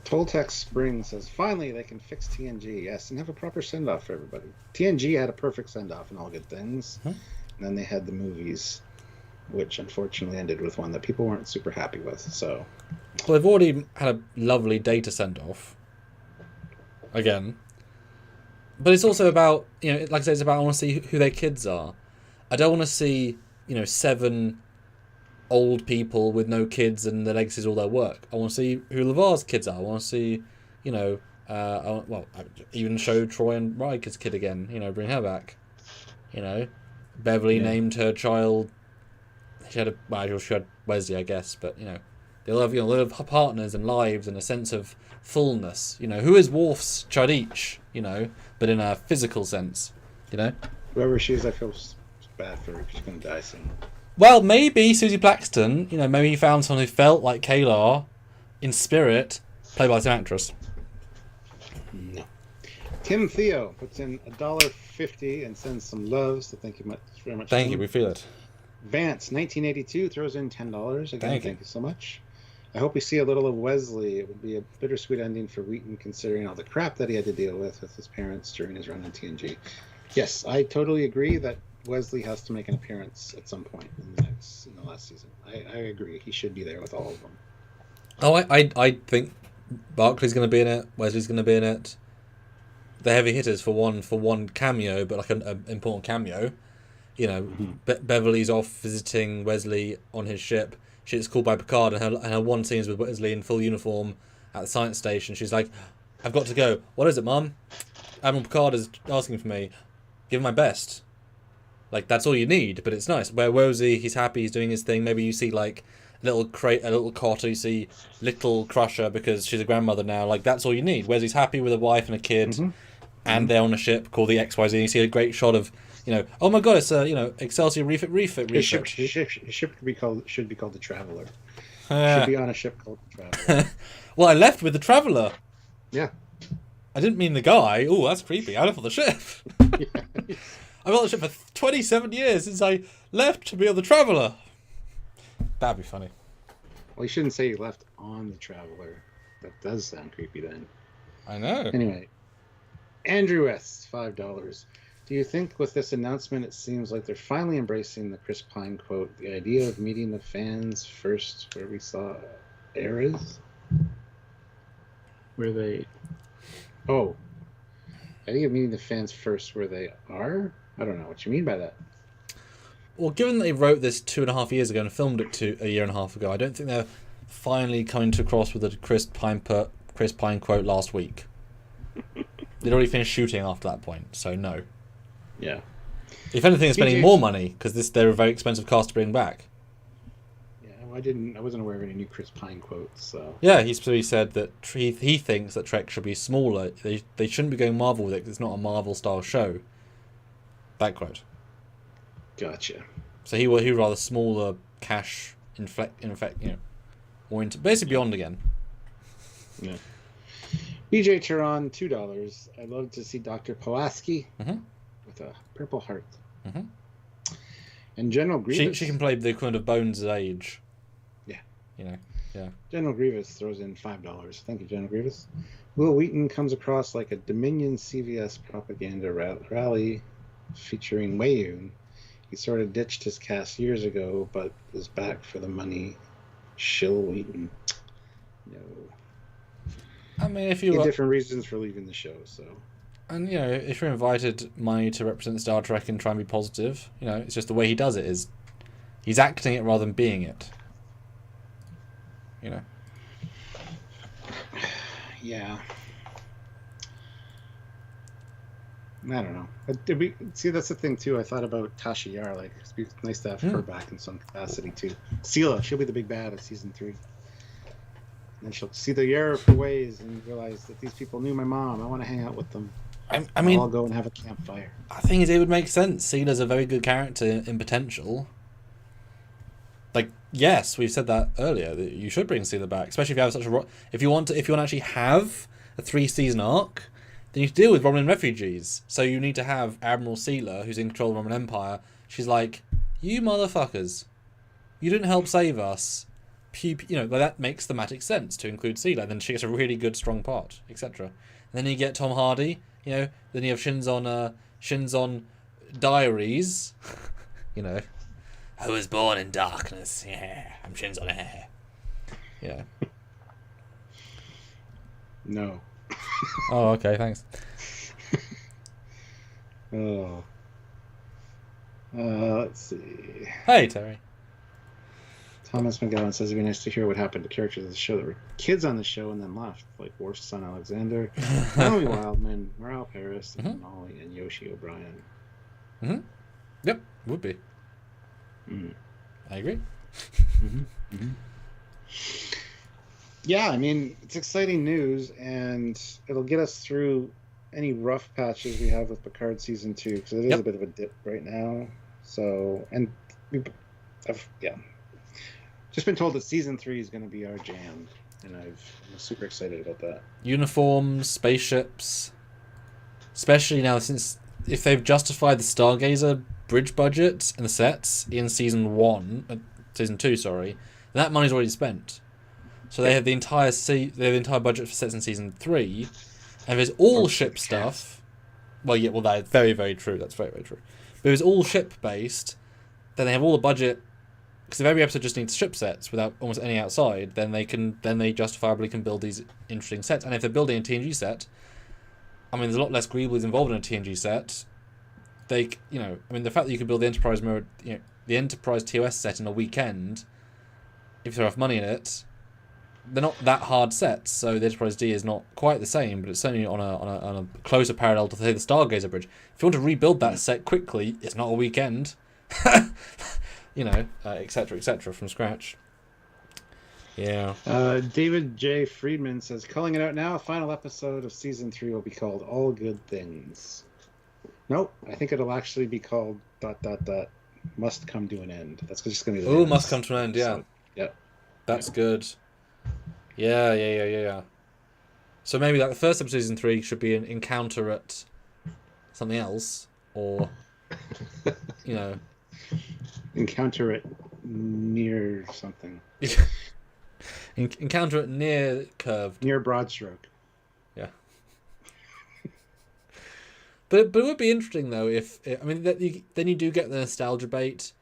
Toltec Spring says, finally they can fix TNG, yes, and have a proper send-off for everybody. TNG had a perfect send-off and all good things. And then they had the movies, which unfortunately ended with one that people weren't super happy with, so... Well, they've already had a lovely Data send-off. Again. But it's also about, you know, like I say, it's about I want to see who their kids are. I don't want to see, you know, 7 old people with no kids and the legacy is all their work. I want to see who LeVar's kids are. I want to see, you know, I even show Troy and Riker's kid again. You know, bring her back. You know, Beverly named her child. She had Wesley, I guess, but you know, they'll have partners and lives and a sense of fullness. You know, who is Worf's child each? You know, but in a physical sense. You know, whoever she is, I feel bad for her. She's gonna die soon. Well, maybe Susie Plaxton, you know, maybe he found someone who felt like Kayla in spirit, played by the same actress. No. Tim Theo puts in $1.50 and sends some loves, so thank you very much. Thank you, we feel it. Vance, 1982, throws in $10. Again, thank you so much. I hope we see a little of Wesley. It would be a bittersweet ending for Wheaton, considering all the crap that he had to deal with his parents during his run on TNG. Yes, I totally agree that Wesley has to make an appearance at some point in the last season. I agree. He should be there with all of them. Oh, I think Barclay's going to be in it. Wesley's going to be in it. The heavy hitters for one cameo, but like an important cameo. You know, Beverly's off visiting Wesley on his ship. She gets called by Picard, and her one scene is with Wesley in full uniform at the science station. She's like, "I've got to go. What is it, Mum? Admiral Picard is asking for me. Give him my best." Like, that's all you need, but it's nice. Where Rosie, he's happy, he's doing his thing. Maybe you see, like, a little cot, or you see little Crusher because she's a grandmother now. Like, that's all you need. Wesley's happy with a wife and a kid, and they're on a ship called the XYZ. And you see a great shot of, you know, oh my god, it's a, you know, Excelsior refit. His ship should be called the Traveler. Should be on a ship called the Traveler. Well, I left with the Traveler. Yeah. I didn't mean the guy. Oh, that's creepy. I left on the ship. Yeah. I've been on the ship for 27 years since I left to be on the Traveller. That'd be funny. Well, you shouldn't say you left on the Traveller. That does sound creepy then. I know. Anyway, Andrew S., $5. Do you think with this announcement it seems like they're finally embracing the Chris Pine quote, the idea of meeting the fans first where we saw eras? Where they... Oh. Idea of meeting the fans first where they are? I don't know what you mean by that. Well, given that they wrote this 2.5 years ago and filmed it a year and a half ago, I don't think they're finally coming to cross with the Chris Pine quote last week. They'd already finished shooting after that point, so no. Yeah. If anything, it's spending BJ more money because they're a very expensive cast to bring back. Yeah, well, I wasn't aware of any new Chris Pine quotes. So Yeah, he said that he thinks that Trek should be smaller. They shouldn't be going Marvel with it because it's not a Marvel style show. That quote. Gotcha. So he would rather smaller cash or into basically Beyond again. Yeah. BJ Turan, $2. I'd love to see Dr. Pulaski with a Purple Heart. And General Grievous. She can play the equivalent of Bones' age. Yeah. Yeah. General Grievous throws in $5. Thank you, General Grievous. Will Wheaton comes across like a Dominion CVS propaganda rally featuring Wayun. He sort of ditched his cast years ago, but is back for the money. Shill Wheaton. No. I mean, if you different reasons for leaving the show, so. And if you're invited money to represent Star Trek and try and be positive, it's just the way he does it is, he's acting it rather than being it. Yeah. I don't know. Did we see? That's the thing too. I thought about Tasha Yar. Like, it'd be nice to have her back in some capacity too. Sela, she'll be the big bad of season 3. And then she'll see the error of her ways and realize that these people knew my mom. I want to hang out with them. I mean, I'll go and have a campfire. I think it would make sense. Sela's a very good character in potential. Like, yes, we've said that earlier that you should bring Sela back, especially if you have such a if you want to actually have a 3-season arc. Then you deal with Romulan refugees. So you need to have Admiral Sela, who's in control of the Romulan Empire. She's like, you motherfuckers, you didn't help save us. That makes thematic sense to include Sela. Then she gets a really good, strong part, etc. And then you get Tom Hardy. Then you have Shinzon Diaries. I was born in darkness. Yeah, I'm Shinzon. Yeah. No. Oh, okay, thanks. Let's see. Hey, Terry. Thomas McGowan says it'd be nice to hear what happened to characters of the show that were kids on the show and then left, like Worf's son Alexander, Naomi Wildman, Morale Paris, and Molly and Yoshi O'Brien. Yep, would be. I agree. Yeah, I mean, it's exciting news, and it'll get us through any rough patches we have with Picard Season 2, because it is a bit of a dip right now. So, and I've just been told that Season 3 is going to be our jam, and I'm super excited about that. Uniforms, spaceships, especially now since if they've justified the Stargazer bridge budget and the sets in Season 2, sorry, that money's already spent. So they have the entire budget for sets in Season 3, and if it's all ship stuff, that's very, very true. That's very, very true. But if it's all ship based, then they have all the budget. Because if every episode just needs ship sets without almost any outside, then they justifiably can build these interesting sets. And if they're building a TNG set, I mean, there's a lot less Greeblies involved in a TNG set. The fact that you can build the Enterprise the Enterprise TOS set in a weekend, if you throw enough money in it. They're not that hard sets, so the Enterprise D is not quite the same, but it's certainly on a closer parallel to, say, the Stargazer Bridge. If you want to rebuild that set quickly, it's not a weekend. etc. from scratch. Yeah. David J. Friedman says, calling it out now, final episode of Season 3 will be called All Good Things. Nope, I think it'll actually be called ... Must Come to an End. That's just going to be the Must Come to an End, yeah. Yep. That's good. Yeah. So maybe like the first episode of Season 3 should be an encounter at something else, or encounter it near something. Encounter it near curved. Near Broadstroke. Yeah. But it would be interesting though then you do get the nostalgia bait.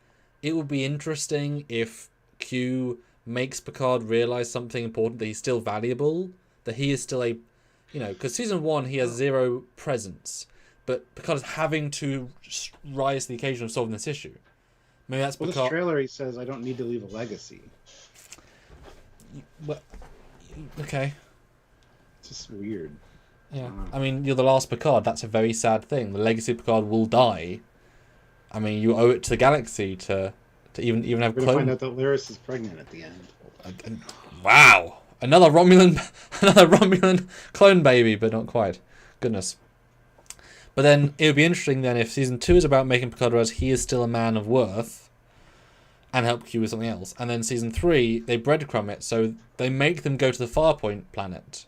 It would be interesting if Q makes Picard realize something important, that he's still valuable, that he is still because Season 1 he has zero presence, but Picard is having to rise to the occasion of solving this issue. Maybe that's Picard. This trailer he says, I don't need to leave a legacy. Well, okay. It's just weird. Yeah. I mean, you're the last Picard. That's a very sad thing. The legacy of Picard will die. I mean, you owe it to the galaxy to even have We're clone. gonna find out that Lyris is pregnant at the end. Wow, another Romulan clone baby, but not quite. Goodness. But then it would be interesting then if season 2 is about making Picard realize he is still a man of worth, and help Q with something else, and then season 3 they breadcrumb it, so they make them go to the Farpoint planet,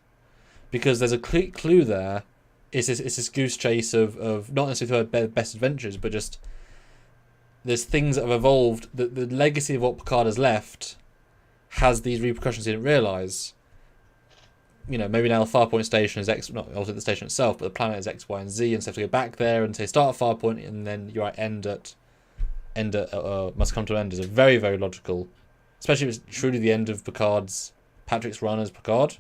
because there's a clue there. It's this goose chase of not necessarily their best adventures, but just there's things that have evolved. The legacy of what Picard has left has these repercussions he didn't realise. You know, maybe now the Farpoint station is X, not also the station itself, but the planet is X, Y, and Z, and so they have to go back there and say start at Farpoint, and then you're right, end at must come to an end is a very, very logical, especially if it's truly the end of Patrick's run as Picard,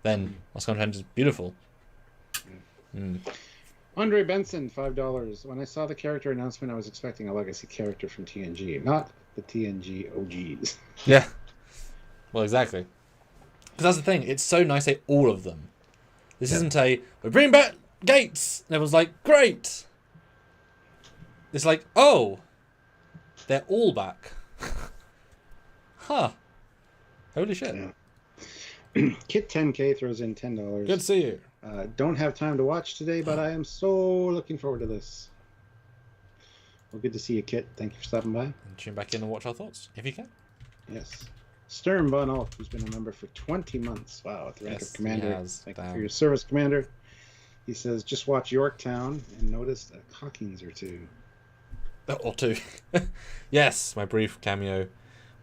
then must come to an end is beautiful. Andre Benson, $5. When I saw the character announcement, I was expecting a legacy character from TNG, not the TNG OGs. Yeah. Well, exactly. Because that's the thing. It's so nice to say all of them. This isn't we're bringing back Gates. And everyone's like, great. It's like, oh, they're all back. Huh. Holy shit. Yeah. Kit 10K throws in $10. Good to see you. Don't have time to watch today, but I am so looking forward to this. Well, good to see you, Kit. Thank you for stopping by. And tune back in and watch our thoughts, if you can. Yes. Stern Von Ulf, who's been a member for 20 months. Wow, at the rank of Commander. Thank you for your service, Commander. He says, just watch Yorktown and notice a Hawkins or two. Or two. Yes, my brief cameo,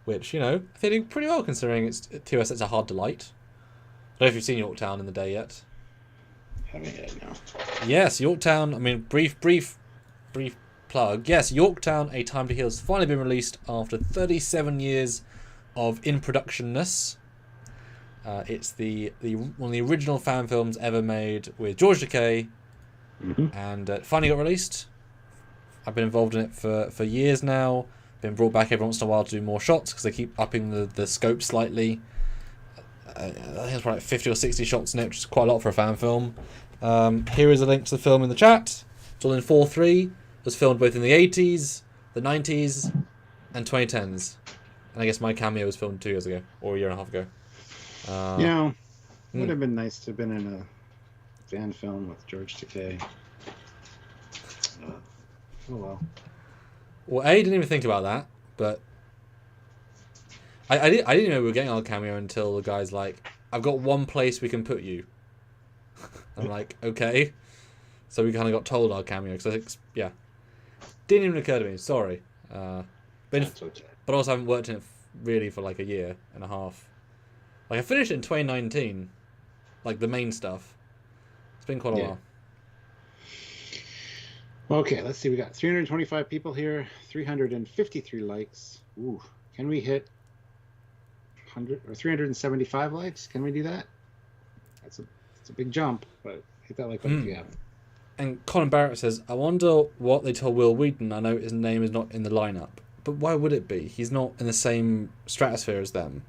which, you know, I think pretty well considering it's TOS. It's a hard delight. I don't know if you've seen Yorktown in the day yet. Haven't yet, no. Yes, Yorktown. I mean, brief plug. Yes, Yorktown: A Time to Heal has finally been released after 37 years of in productionness. It's the one of the original fan films ever made with George Takei, and it finally got released. I've been involved in it for years now. Been brought back every once in a while to do more shots because they keep upping the scope slightly. I think it's probably like 50 or 60 shots in it, which is quite a lot for a fan film. Here is a link to the film in the chat. It's all in 4:3. It was filmed both in the 80s, the 90s, and 2010s. And I guess my cameo was filmed 2 years ago, or a year and a half ago. It would have been nice to have been in a fan film with George Takei. Oh well. Well, I didn't even think about that, but I didn't know we were getting our cameo until the guy's like, I've got one place we can put you. I'm like, okay. So we kind of got told our cameo, because I think, yeah. Didn't even occur to me, sorry. But also I haven't worked in it really for like a year and a half. Like I finished it in 2019, like the main stuff. It's been quite a while. Okay, let's see. We got 325 people here, 353 likes. Ooh, can we hit 100 or 375 likes? Can we do that? That's a big jump, but hit that like button if you have. And Colin Barrett says, I wonder what they told Will Wheaton. I know his name is not in the lineup, but why would it be? He's not in the same stratosphere as them.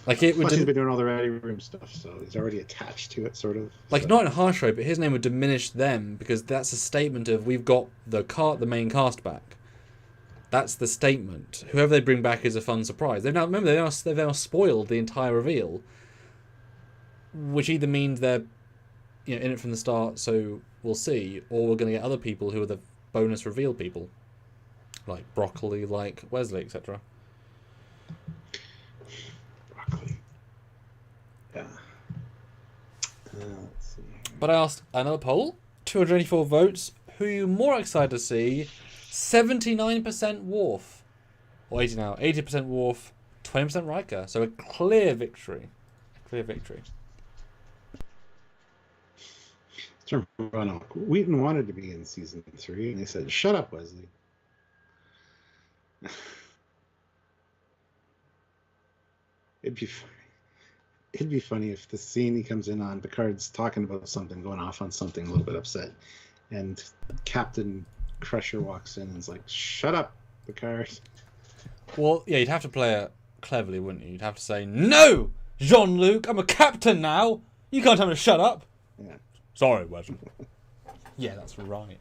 Like it would. Plus he's been doing all the ready room stuff, so he's already attached to it, sort of. Like so. not in a harsh way, but his name would diminish them because that's a statement of we've got the main cast back. That's the statement. Whoever they bring back is a fun surprise. They've now spoiled the entire reveal, which either means they're in it from the start, so we'll see, or we're going to get other people who are the bonus reveal people, like Broccoli, like Wesley, etc. Broccoli. Yeah. Let's see. But I asked another poll, 284 votes. Who are you more excited to see? 79% Worf, or 80 now. 80% Worf, 20% Riker. So a clear victory. Wheaton wanted to be in season 3, and they said, "Shut up, Wesley." It'd be funny if the scene he comes in on, Picard's talking about something, going off on something, a little bit upset, and Captain Crusher walks in and is like, "Shut up, Picard." Well, yeah, you'd have to play it cleverly, wouldn't you? You'd have to say, "No, Jean-Luc, I'm a captain now. You can't tell me to shut up." Yeah. Sorry, Wesley. Yeah, that's right.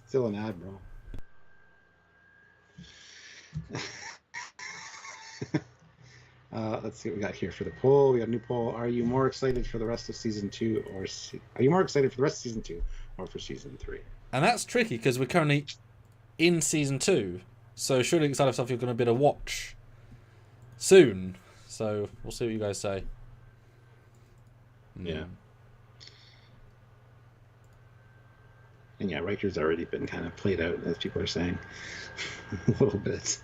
Still an admiral. Let's see what we got here for the poll. We got a new poll. Are you more excited for the rest of season 2 are you more excited for the rest of season 2 or for season 3? And that's tricky because we're currently in season 2, so surely excited for stuff you're going to be able to watch soon. So we'll see what you guys say. Yeah. And yeah, Riker's already been kind of played out, as people are saying, a little bit.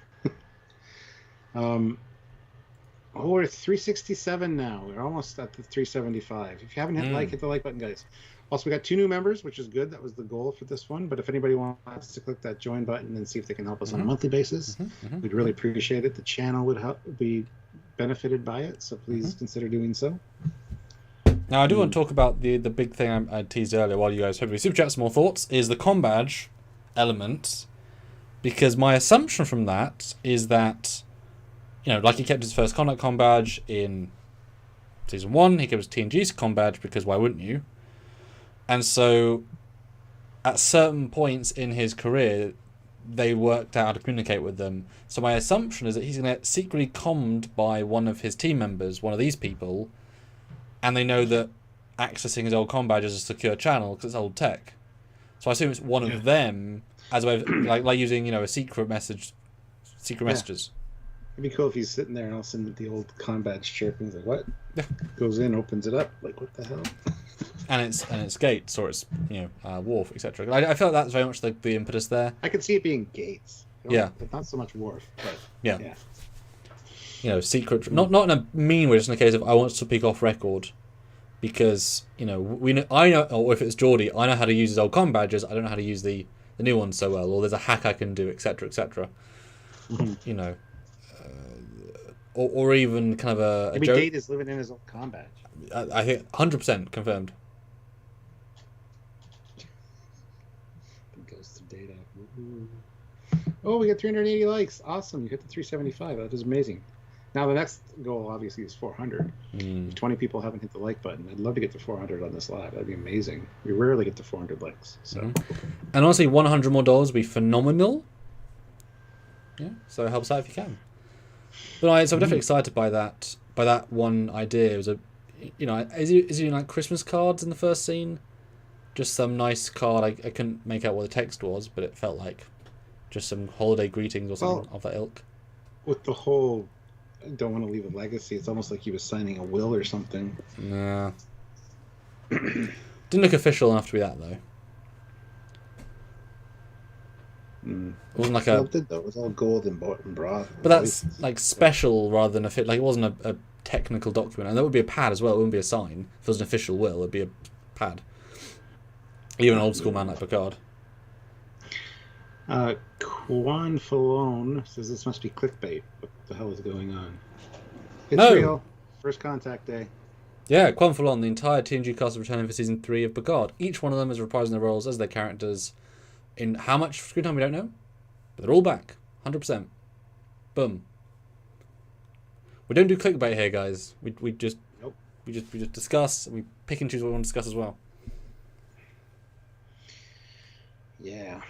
We're at 367 now. We're almost at the 375. If you haven't hit the like button, guys. Also, we got 2 new members, which is good. That was the goal for this one. But if anybody wants to click that join button and see if they can help us on a monthly basis, we'd really appreciate it. The channel would be benefited by it, so please consider doing so. Now, I do want to talk about the big thing I teased earlier while you guys hopefully super chat some more thoughts, is the comm badge element. Because my assumption from that is that, like he kept his first contact comm badge in season 1, he kept his TNG's comm badge because why wouldn't you? And so, at certain points in his career, they worked out how to communicate with them. So my assumption is that he's going to get secretly commed by one of his team members, one of these people, and they know that accessing his old comm badge is a secure channel because it's old tech. So I assume it's one of them as a way of, like using a secret messages. It'd be cool if he's sitting there and all of a sudden the old comm badge chirping. He's like, what? Goes in, opens it up. Like, what the hell? And it's Gates or it's Worf, etc. I feel like that's very much the impetus there. I could see it being Gates. But not so much Worf. But yeah. Secret, not in a mean way, just in a case of I want to speak off record, because I know, or if it's Geordie, I know how to use his old comm badges. I don't know how to use the new ones so well, or there's a hack I can do, etc., etc. Or even kind of a maybe joke. Date is living in his old comm badge. I think 100% confirmed. Goes to data. Oh, we got 380 likes. Awesome. You hit the 375. That is amazing. Now, the next goal, obviously, is 400. If 20 people haven't hit the like button, I'd love to get to 400 on this live. That'd be amazing. We rarely get to 400 likes. So, And honestly, $100 more would be phenomenal. Yeah, so it helps out if you can. But so I'm definitely excited by that one idea. It was is he doing like Christmas cards in the first scene? Just some nice card. I couldn't make out what the text was, but it felt like just some holiday greetings or something of that ilk. With the whole don't want to leave a legacy, it's almost like he was signing a will or something. Nah. Didn't look official enough to be that, though. It wasn't like it was all gold and broth. But that's like special rather than like it wasn't a technical document, and that would be a pad as well. It wouldn't be a sign. If it was an official will, it'd be a pad. Even an old school man like Picard. Quan Falone says this must be clickbait. What the hell is going on? It's real. First contact day. Yeah, Quan Falone, the entire TNG cast is returning for season 3 of Picard. Each one of them is reprising their roles as their characters. In how much screen time we don't know, but they're all back, 100%. Boom. We don't do clickbait here, guys. We just discuss. We pick and choose what we want to discuss as well. Yeah.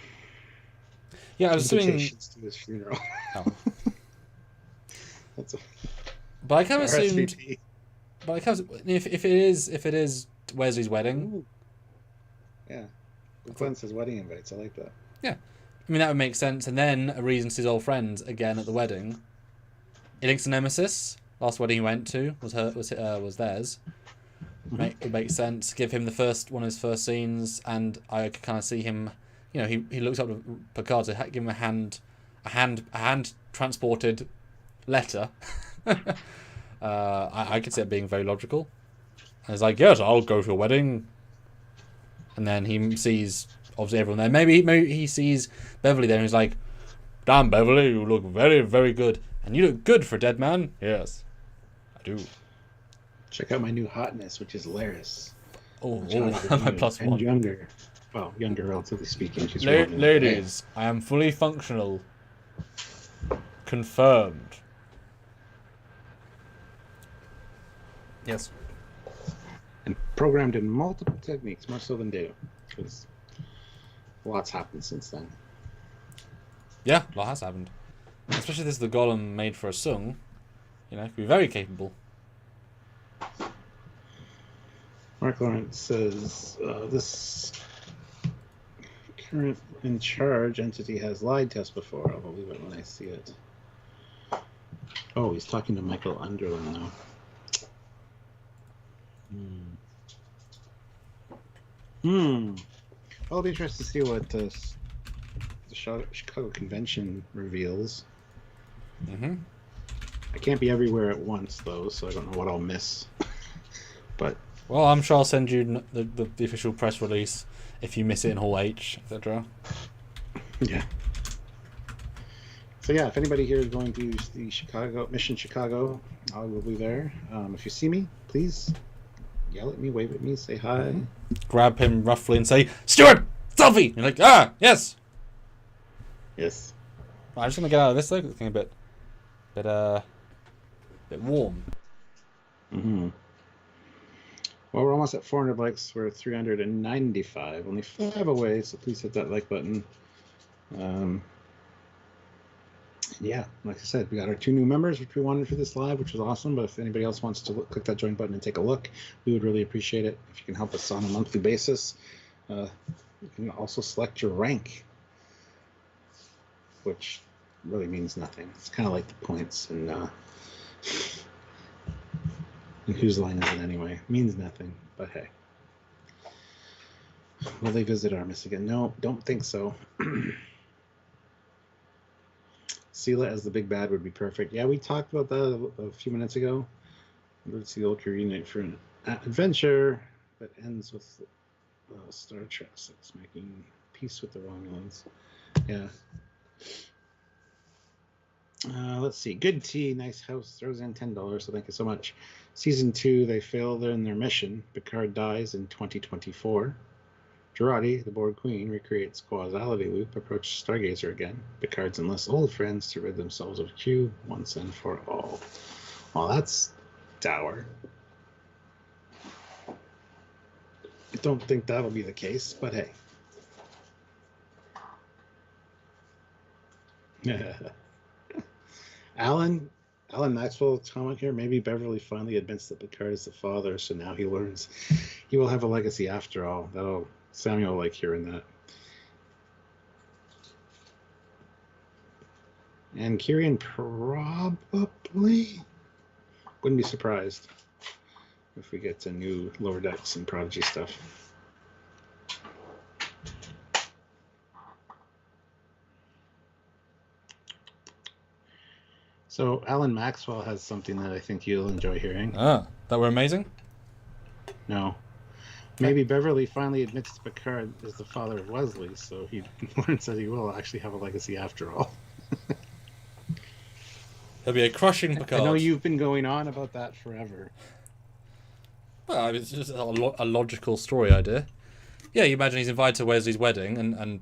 Yeah, I was assuming. To his funeral. Oh. That's a... But I kind of assumed. But I kind of, if it is Wesley's wedding. Ooh. Yeah. Glenn says wedding invites. I like that. Yeah, I mean that would make sense. And then a reason to see his old friends again at the wedding. It links to Nemesis. Last wedding he went to was theirs. Would make sense. Give him one of his first scenes, and I could kind of see him. He looks up to Picard to give him a hand transported letter. I could see it being very logical. And it's like, yes, I'll go to a wedding. And then he sees, obviously, everyone there. Maybe he sees Beverly there and he's like, damn, Beverly, you look very, very good. And you look good for a dead man. Yes, I do. Check out my new hotness, which is Laris. Oh, my plus one. And younger. Well, younger, relatively speaking. She's ladies, I am fully functional. Confirmed. Yes. And programmed in multiple techniques, more so than Data. Because lots happened since then. Yeah, a lot has happened. Especially if this is the golem made for a Sung. You know, it could be very capable. Mark Lawrence says, this current in charge entity has lied to us before. I'll believe it when I see it. Oh, he's talking to Michael Underland now. Well, it'll be interesting to see what the Chicago Convention reveals. Mm-hmm. I can't be everywhere at once, though, so I don't know what I'll miss. But well, I'm sure I'll send you the official press release if you miss it in Hall H, etc. Yeah. So yeah, if anybody here is going to the Mission Chicago, I will be there. If you see me, please yell at me, wave at me, say hi. Grab him roughly and say, "Stuart, selfie!" You're like, yes. Yes. I'm just gonna get out of this though, 'cause it's getting a bit warm. Mm-hmm. Well, we're almost at 400 likes. We're at 395, only 5 away. So please hit that like button. Yeah, like I said, we got our 2 new members, which we wanted for this live, which was awesome. But if anybody else wants to click that join button and take a look, we would really appreciate it. If you can help us on a monthly basis, you can also select your rank, which really means nothing. It's kind of like the points and whose line is it anyway? It means nothing, but hey. Will they visit Armis again? No, don't think so. Sela as the big bad would be perfect. Yeah, we talked about that a few minutes ago. Let's see the old reunite for an adventure that ends with Star Trek 6 making peace with the Romulans. Yeah. Let's see. Good tea, nice house. Throws in $10, so thank you so much. Season 2, they fail in their mission. Picard dies in 2024. Girardi, the Borg Queen, recreates causality loop, approaches Stargazer again. Picard's enlists old friends to rid themselves of Q once and for all. Well, that's dour. I don't think that'll be the case, but hey. Alan Maxwell comment here. Maybe Beverly finally admits that Picard is the father, so now he learns he will have a legacy after all. Samuel will like hearing that. And Kieran probably wouldn't be surprised if we get to new Lower Decks and Prodigy stuff. So Alan Maxwell has something that I think you'll enjoy hearing. That were amazing? No. Maybe Beverly finally admits to Picard is the father of Wesley, so he learns that he will actually have a legacy after all. He'll be a crushing Picard. I know you've been going on about that forever. Well, it's just a logical story idea. Yeah, you imagine he's invited to Wesley's wedding, and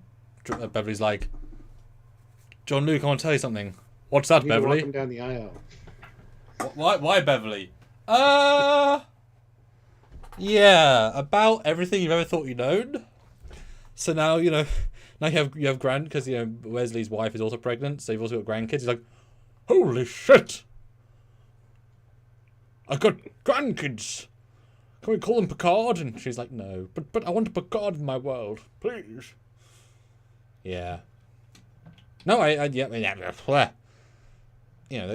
Beverly's like, "John Luke, I want to tell you something." What's that, Beverly? Walk him down the aisle. Why Beverly? Yeah, about everything you've ever thought you known. So now you have because Wesley's wife is also pregnant, so you've also got grandkids. He's like, holy shit! I got grandkids. Can we call them Picard? And she's like, no, but I want a Picard in my world, please. Yeah. No,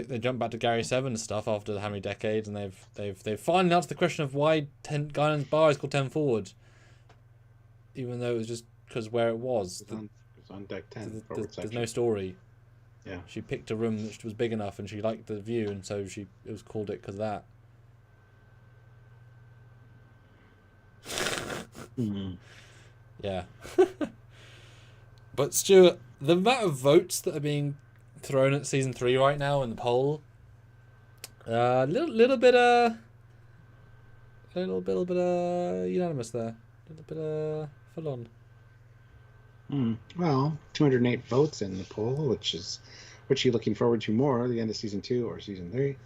they jump back to Gary 7 and stuff after how many decades, and they've finally answered the question of why Guyan's bar is called 10 Forward, even though it was just because where it was. It was on deck 10. There's no story. Yeah. She picked a room that was big enough, and she liked the view, and so it was called it because of that. Yeah. But Stuart, the amount of votes that are being thrown at season 3 right now in the poll, little bit unanimous there, little bit full on. Well, 208 votes in the poll, which are you looking forward to more, the end of season 2 or season 3?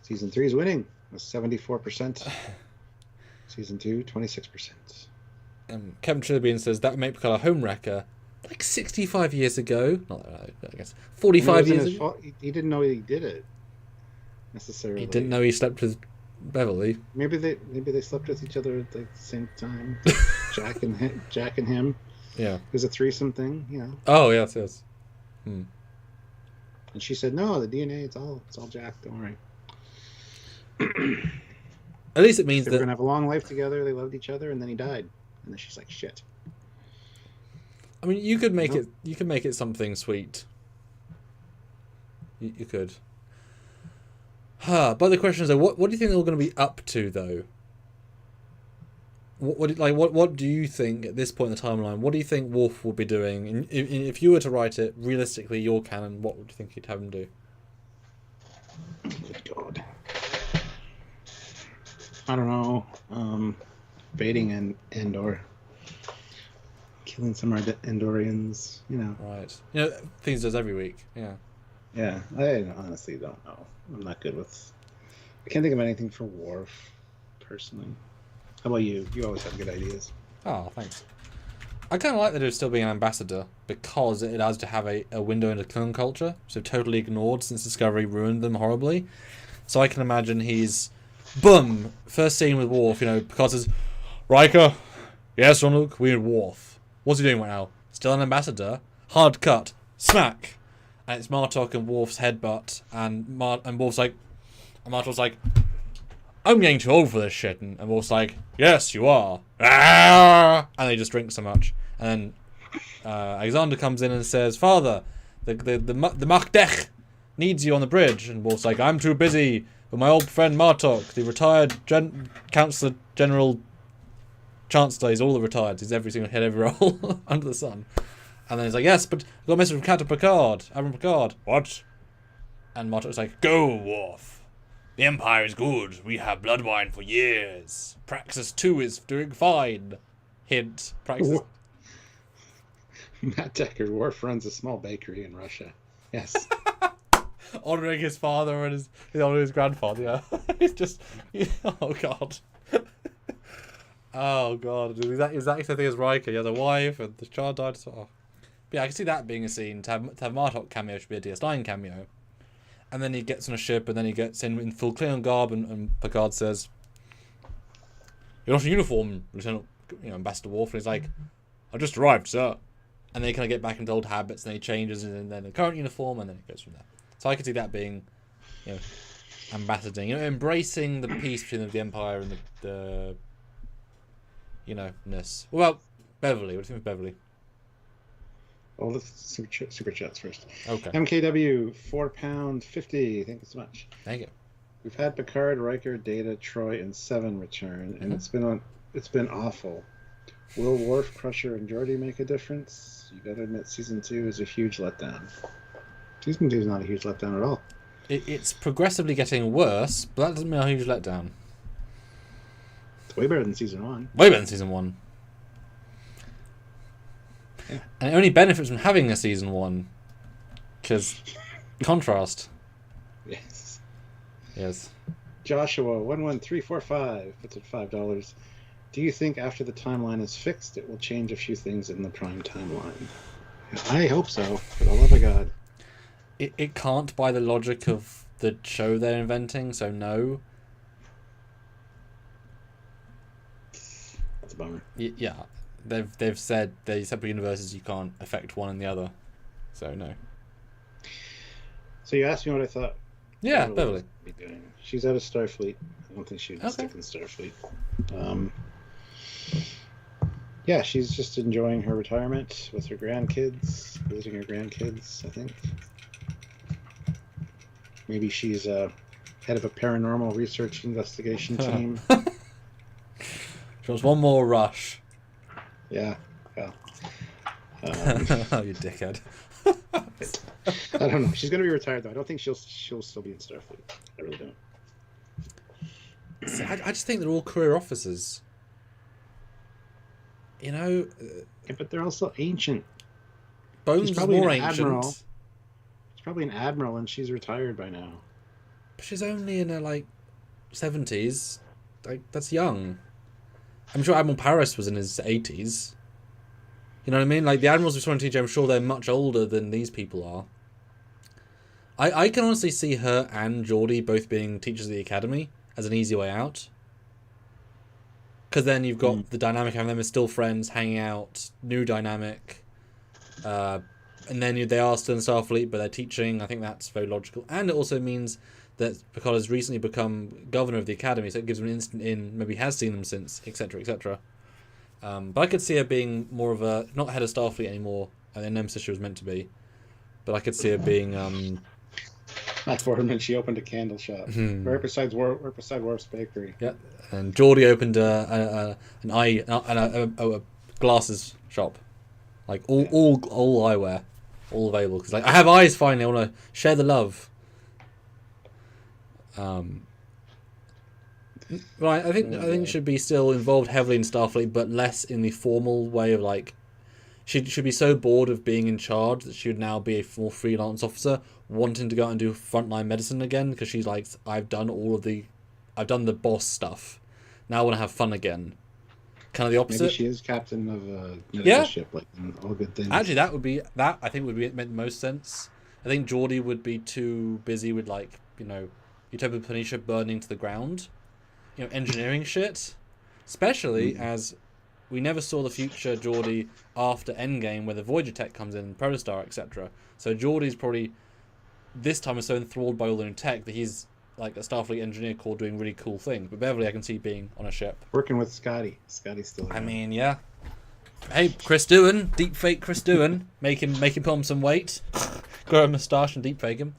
Season 3 is winning with 74%. Season 2, 26%. Kevin Trillibane says that would make Picard a home wrecker, like 65 years ago. Not that, I guess 45 years ago. He didn't know he did it necessarily. He didn't know he slept with Beverly. Maybe they slept with each other at the same time. Jack and him. Yeah. It was a threesome thing, Oh yes. And she said, "No, the DNA, it's all Jack. Don't worry." At least it means they were gonna have a long life together. They loved each other, and then he died. And then she's like, "Shit." I mean, you could make it. You could make it something sweet. You could. But the question is, though, what do you think they're going to be up to, though? What do you think at this point in the timeline? What do you think Worf will be doing? And if you were to write it realistically, your canon, what would you think you'd have him do? Good God. I don't know. Baiting Endor. Killing some Endorians, Right. Things does every week. Yeah. Yeah, I honestly don't know. I'm not good with... I can't think of anything for Worf, personally. How about you? You always have good ideas. Oh, thanks. I kind of like that it's still being an ambassador because it allows to have a window into Klingon culture, so totally ignored since Discovery ruined them horribly. So I can imagine he's... Boom! First scene with Worf, Picard says, Riker, yes, Jean-Luc, we need Worf. What's he doing right now? Still an ambassador? Hard cut. Smack! And it's Martok and Worf's headbutt, and Worf's like... And Martok's like, I'm getting too old for this shit. And Worf's like, yes, you are. Ah! And they just drink so much. And then Alexander comes in and says, Father, the Makdech needs you on the bridge. And Worf's like, I'm too busy with my old friend Martok, the retired Counselor General Chancellor. He's all the retired. He's every single head, every role under the sun. And then he's like, yes, but I've got a message from Captain Picard. Admiral Picard. What? And Martok's like, go, Worf. The Empire is good. We have blood wine for years. Praxis 2 is doing fine. Hint. Praxis. Matt Decker, Worf runs a small bakery in Russia. Yes. Honoring his father and his grandfather, yeah. He's just... Oh, God. Oh, God. Exactly the same thing as Riker. He has a wife and the child died. So... But yeah, I can see that being a scene. To have Martok cameo should be a DS9 cameo. And then he gets on a ship and then he gets in full Klingon garb and Picard says, you're not in uniform, Lieutenant, Ambassador Worf. And he's like, I just arrived, sir. And then he kind of get back into old habits and then he changes and then the current uniform and then it goes from there. So I could see that being, ambassadoring, embracing the peace between the Empire and the ness. Well, Beverly. What do you think of Beverly? Well, let's super chats first. Okay. MKW, £4.50. Thank you so much. Thank you. We've had Picard, Riker, Data, Troy, and Seven return, and it's been awful. Will Worf, Crusher, and Geordi make a difference? You gotta admit, season 2 is a huge letdown. Season 2 is not a huge letdown at all. It's progressively getting worse, but that doesn't mean a huge letdown. It's way better than season 1. Way better than season 1. Yeah. And it only benefits from having a season 1. Because contrast. Yes. Yes. Joshua 11345 puts it $5. Do you think after the timeline is fixed, it will change a few things in the Prime timeline? I hope so, for the love of God. It can't by the logic of the show they're inventing, so no. That's a bummer. Yeah. They've said they're separate universes, you can't affect one and the other. So no. So you asked me what I thought. Yeah, Beverly. She's out of Starfleet. I don't think she'd stick in Starfleet. Yeah, she's just enjoying her retirement with her grandkids, visiting her grandkids, I think. Maybe she's head of a paranormal research investigation team. She wants one more rush. Yeah. Oh, you dickhead. I don't know. She's going to be retired, though. I don't think she'll still be in Starfleet. I really don't. See, I just think they're all career officers. Yeah, but they're also ancient. Bones is more ancient. Admiral. She's probably an admiral, and she's retired by now. But she's only in her 70s. That's young. I'm sure Admiral Paris was in his 80s. You know what I mean? Like, the admirals we saw in TNG, I'm sure they're much older than these people are. I can honestly see her and Geordi both being teachers of the academy as an easy way out. Because then you've got the dynamic of them as still friends, hanging out, new dynamic. And then they are still in Starfleet, but they're teaching. I think that's very logical. And it also means that Picard has recently become governor of the academy, so it gives him an instant in, maybe has seen them since, etc., etc. But I could see her being more of a, not head of Starfleet anymore, and then Nemesis she was meant to be. But I could see her being... That's for her when she opened a candle shop. Right beside Worf's bakery. Yeah, and Geordi opened a glasses shop, like all eyewear, all available. Because like I have eyes finally, I want to share the love. Right, I think should be still involved heavily in Starfleet, but less in the formal way of like. She should be so bored of being in charge that she would now be a more freelance officer, wanting to go out and do frontline medicine again, because she's like, I've done the boss stuff. Now I want to have fun again. Kind of the opposite. Maybe she is captain of a medical ship, like all good things. Actually, I think would make the most sense. I think Geordi would be too busy with like, Utopia Planitia burning to the ground, engineering shit, especially as. We never saw the future Geordi after Endgame, where the Voyager tech comes in, Protostar, etc. So Geordi's probably, this time, is so enthralled by all the new tech that he's like a Starfleet engineer core doing really cool things. But Beverly, I can see being on a ship. Working with Scotty. Scotty's still around. I mean, yeah. Hey, Chris Doohan, deep fake Chris Doohan. Make him put on some weight. Grow a moustache and deep fake him.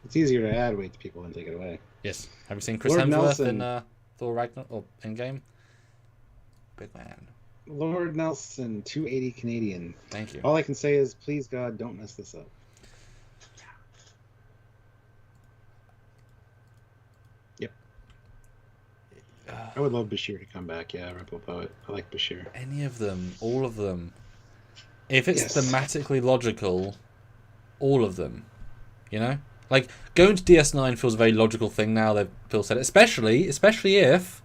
It's easier to add weight to people than take it away. Yes. Have you seen Chris Lord Hemsworth Nelson. in Thor Ragnarok or Endgame? Big man. Lord Nelson, 280 Canadian. Thank you. All I can say is, please God, don't mess this up. Yep. I would love Bashir to come back. Yeah, Rebel Poet. I like Bashir. Any of them, all of them. If it's thematically logical, all of them. Like going to DS9 feels a very logical thing now that Phil said it. Especially if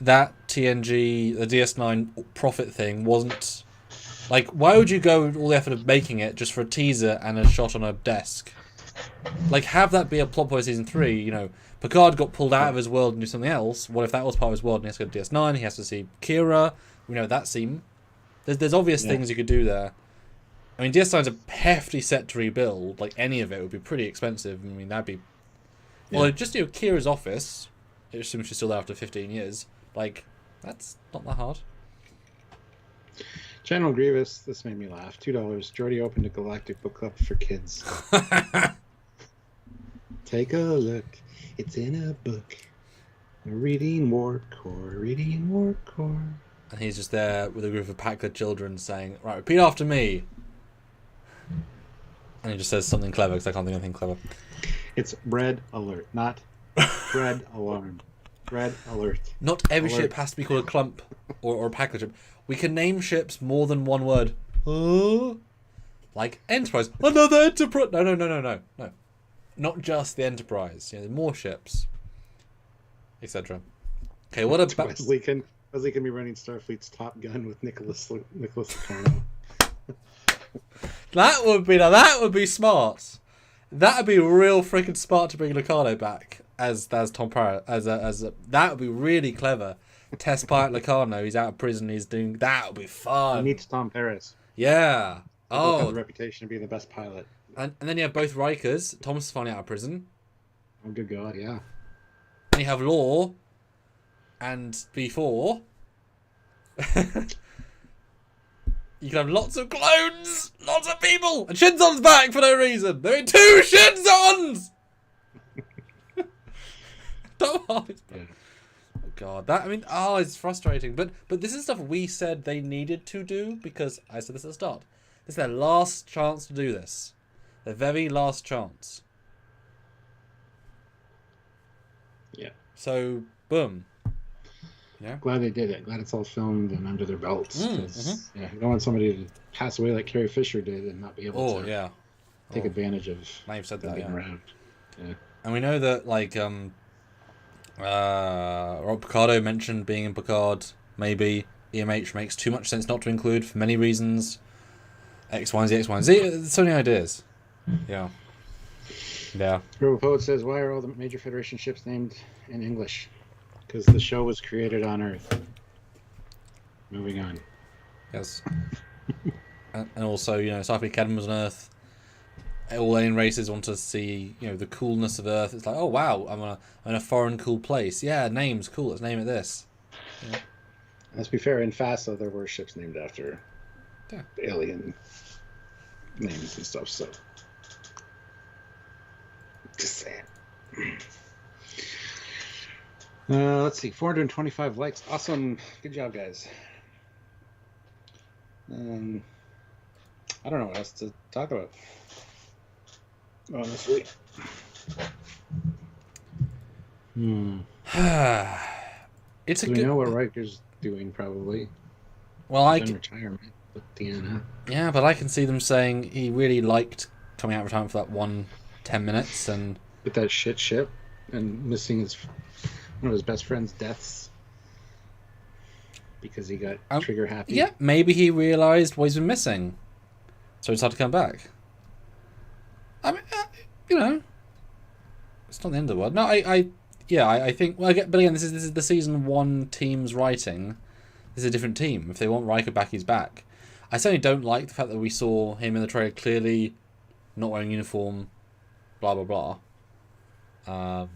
that TNG, the DS9 profit thing wasn't... Like, why would you go with all the effort of making it just for a teaser and a shot on a desk? Like, have that be a plot point of Season 3, Picard got pulled out of his world and do something else. What if that was part of his world and he has to go to DS9, he has to see Kira, we know that scene. There's obvious things you could do there. I mean, DS9's a hefty set to rebuild. Like, any of it would be pretty expensive. I mean, that'd be... Well, just, Kira's office, I assume she's still there after 15 years... Like, that's not that hard. General Grievous, this made me laugh. $2. Geordi opened a galactic book club for kids. Take a look. It's in a book. Reading War Core. And he's just there with a group of Packard children saying, right, repeat after me. And he just says something clever, because I can't think of anything clever. It's red alert, not red alarm. Red alert. Not every ship has to be called a clump or a Packard ship. We can name ships more than one word. Like Enterprise. Another Enterprise. No. Not just the Enterprise. There's more ships. Etc. Okay, what about... Wesley can be running Starfleet's Top Gun with Nicholas Locarno. That would be smart. That would be real freaking smart to bring Locarno back. As Tom Parrott, that would be really clever. Test pilot Locarno, he's out of prison, he's doing that. Would be fun. He meets Tom Paris. Yeah. Both have the reputation of being the best pilot. And then you have both Rikers. Thomas is finally out of prison. Oh, good God, yeah. And you have Law and B4. You can have lots of clones, lots of people, and Shinzon's back for no reason. There are 2 Shinzons. Oh God, it's frustrating. But this is stuff we said they needed to do, because I said this at the start. This is their last chance to do this. Their very last chance. Yeah. So, boom. Yeah. Glad they did it. Glad it's all filmed and under their belts. You don't want somebody to pass away like Carrie Fisher did and not be able to take advantage of now you've said that, being around. Yeah. And we know that, like, Rob Picardo mentioned being in Picard, maybe. EMH makes too much sense not to include for many reasons. X, Y, and Z, X, Y, and Z. There's so many ideas. Yeah. Yeah. Robo Poet says, why are all the major Federation ships named in English? Because the show was created on Earth. Moving on. Yes. And also, Cypher Academy was on Earth. All alien races want to see, the coolness of Earth. It's like, oh wow, I'm in a foreign cool place. Yeah, name's cool. Let's name it this. Yeah. Let's be fair. In FASA, there were ships named after alien names and stuff. So, just saying. Let's see, 425 likes. Awesome. Good job, guys. I don't know what else to talk about. Honestly. It's we know what Riker's doing, probably. Well, retirement with Deanna. Yeah, but I can see them saying he really liked coming out of retirement for that 10 minutes and with that ship and missing one of his best friend's deaths because he got trigger happy. Yeah, maybe he realised what he's been missing, so he decided to come back. I mean, it's not the end of the world. No, I think. Well, but again, this is the season 1 team's writing. This is a different team. If they want Riker back, he's back. I certainly don't like the fact that we saw him in the trailer clearly not wearing uniform, blah blah blah.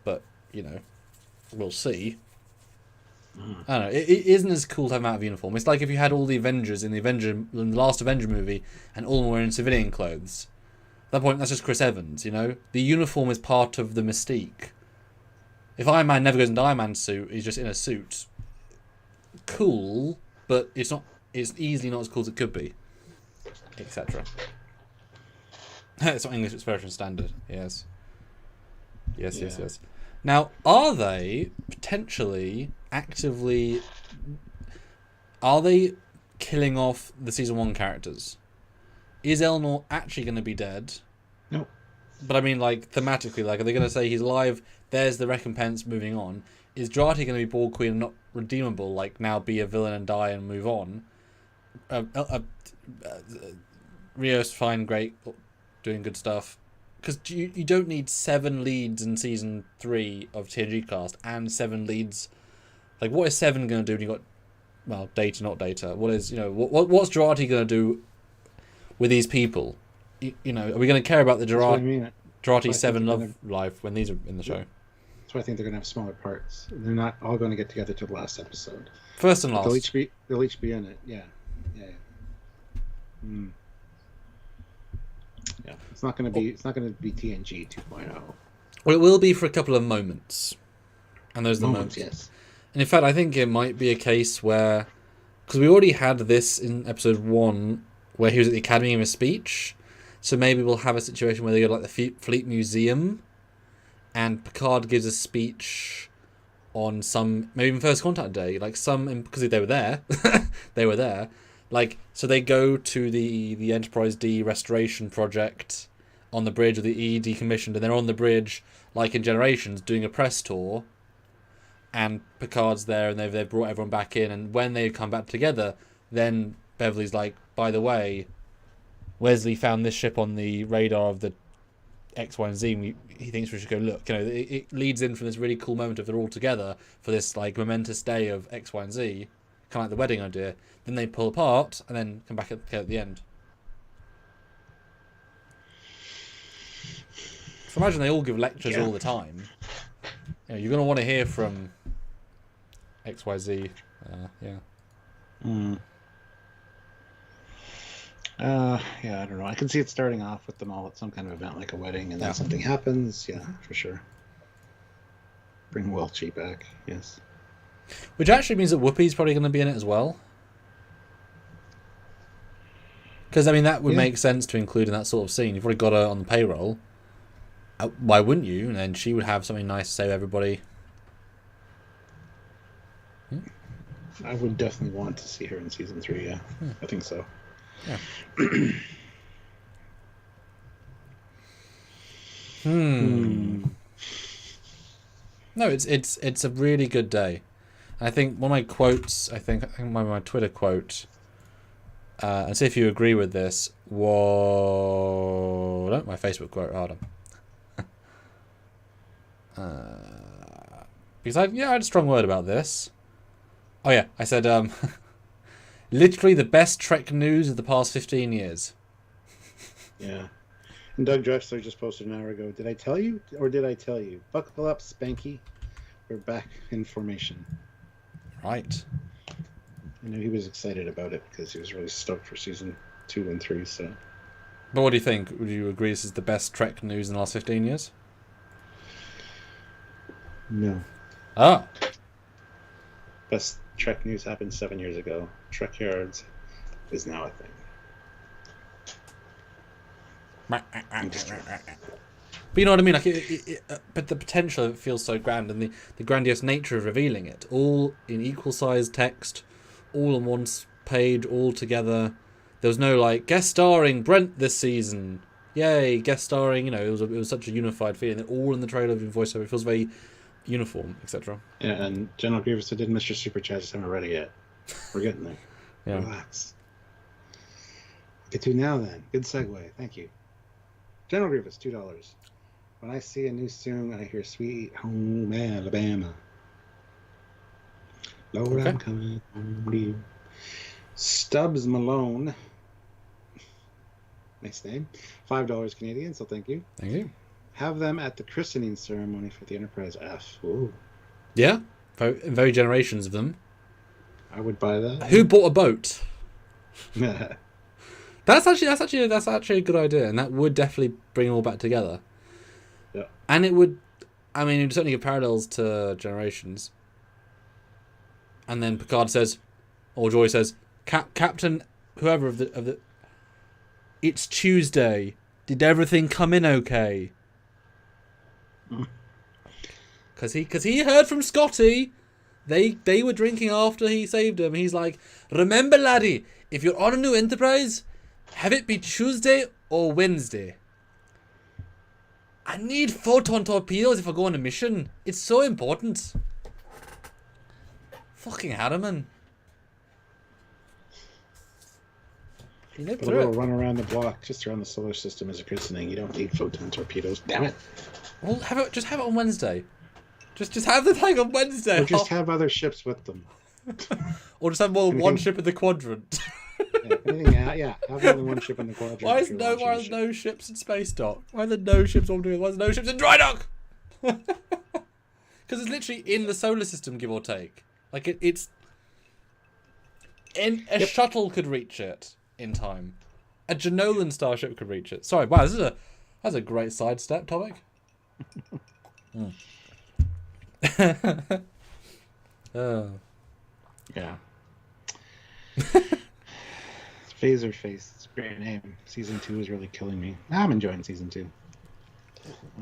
But we'll see. I don't know. It isn't as cool to have him out of uniform. It's like if you had all the Avengers in the last Avenger movie and all of them were in civilian clothes. At that point, that's just Chris Evans. The uniform is part of the mystique. If Iron Man never goes into Iron Man's suit, he's just in a suit. Cool, but it's not. It's easily not as cool as it could be, etc. It's not English expression standard. Yes. Yes. Now, are they potentially actively? Are they killing off the season 1 characters? Is Elnor actually going to be dead? No. But I mean, thematically, are they going to say he's alive? There's the recompense. Moving on. Is Jati going to be Borg Queen and not redeemable? Now be a villain and die and move on. Rio's fine, great, doing good stuff. Because you don't need 7 leads in season 3 of TNG cast and 7 leads. What is 7 going to do when you got, Data, not Data? What is what's Jurati going to do with these people? Are we going to care about the Jurati 7 love life when these are in the show? That's why I think they're going to have smaller parts. They're not all going to get together to the last episode. First and last. They'll each be in it. Yeah. Yeah, it's not going to be TNG 2.0. Well, it will be for a couple of moments, and those are the moments. Yes. And in fact, I think it might be a case where, because we already had this in episode 1, where he was at the Academy in a speech, so maybe we'll have a situation where they go to the Fleet Museum, and Picard gives a speech on maybe even First Contact Day, because they were there, so they go to the Enterprise D restoration project on the bridge, or the E decommissioned, and they're on the bridge, like in Generations, doing a press tour, and Picard's there, and they've brought everyone back in, and when they come back together, then Beverly's like, by the way, Wesley found this ship on the radar of the X, Y, and Z, he thinks we should go look. It leads in from this really cool moment of they're all together for this momentous day of X, Y, and Z, kind of like the wedding idea. Then they pull apart and then come back at the end. So imagine they all give lectures all the time. You're going to want to hear from X, Y, Z. I don't know. I can see it starting off with them all at some kind of event, like a wedding, and then something happens. Yeah, for sure. Bring Welchie back. Yes. Which actually means that Whoopi's probably going to be in it as well. Because, that would make sense to include in that sort of scene. You've already got her on the payroll. Why wouldn't you? And then she would have something nice to say to everybody. I would definitely want to see her in season 3, yeah. I think so. Yeah. No, it's a really good day. I think one of my quotes, I think my Twitter quote, and see if you agree with this, was... No, my Facebook quote, hold on. Because I had a strong word about this. Oh yeah, I said, literally the best Trek news of the past 15 years. Yeah. And Doug Drexler just posted an hour ago, did I tell you or did I tell you? Buckle up, Spanky. We're back in formation. Right. I know he was excited about it because he was really stoked for season 2 and 3. So, but what do you think? Would you agree this is the best Trek news in the last 15 years? No. Ah. Best Trek news happened 7 years ago. Trekyards is now a thing. But you know what I mean? Like, but the potential of it feels so grand, and the grandiose nature of revealing it, all in equal sized text, all on one page, all together. There was no like guest starring Brent this season, yay! Guest starring, you know, it was such a unified feeling. All in the trailer of voiceover. It feels very uniform, etc. Yeah, and General Grievous did Mr. Super Chat, just haven't read it yet. We're getting there. Yeah. Relax. Get to now then. Good segue. Thank you. General Grievous, $2. When I see a new song, I hear Sweet Home Alabama. Lord, Okay. I'm coming home to you. Stubbs Malone. Nice name. $5 Canadian, so thank you. Thank you. Have them at the christening ceremony for the Enterprise F. Ooh. Yeah, very generations of them. I would buy that. Who bought a boat? That's actually a good idea, and that would definitely bring them all back together. Yeah. And it would, I mean, it would certainly give parallels to Generations. And then Picard says, or Joy says, Captain, whoever of the, it's Tuesday. Did everything come in okay? Because he heard from Scotty. They were drinking after he saved him. He's like, remember, laddie, if you're on a new Enterprise, have it be Tuesday or Wednesday. I need photon torpedoes if I go on a mission. It's so important. Fucking Harriman. You lived But a through little it. run around the block, just around the solar system as a christening. You don't need photon torpedoes. Damn it. Well, just have it on Wednesday. Just have the thing on Wednesday. Or just have other ships with them. Or just have more than one ship in the quadrant. Yeah, have more than one ship in the quadrant. Why are there no ships in space dock? Why are there no ships all doing? Why are there no ships in dry dock? Because it's literally in the solar system, give or take. Like it's. A shuttle could reach it in time. A Janolan starship could reach it. Sorry, wow, that's a great sidestep topic. Oh. Yeah. Phaser Face. It's a great name. Season 2 is really killing me. I'm enjoying Season 2.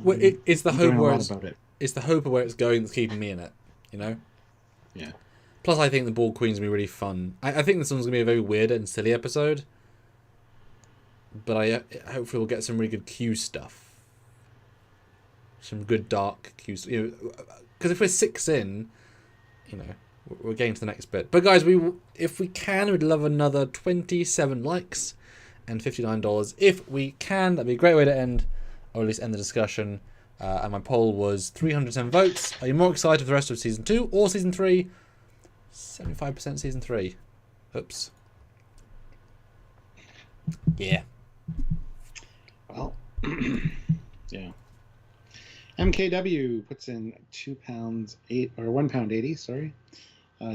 Well, it's the hope where it's the hope of where it's going that's keeping me in it. You know. Yeah. Plus, I think the Borg Queen's gonna be really fun. I think this one's gonna be a very weird and silly episode. But I hopefully we'll get some really good Q stuff. Some good dark Q. You know, because if we're 6 in, you know, we're getting to the next bit. But guys, if we can, we'd love another 27 likes and $59. If we can, that'd be a great way to end, or at least end the discussion. And my poll was 310 votes. Are you more excited for the rest of Season 2 or Season 3? 75% Season 3. Oops. Yeah. Well, yeah. MKW puts in £2.80 or £1.80. Sorry.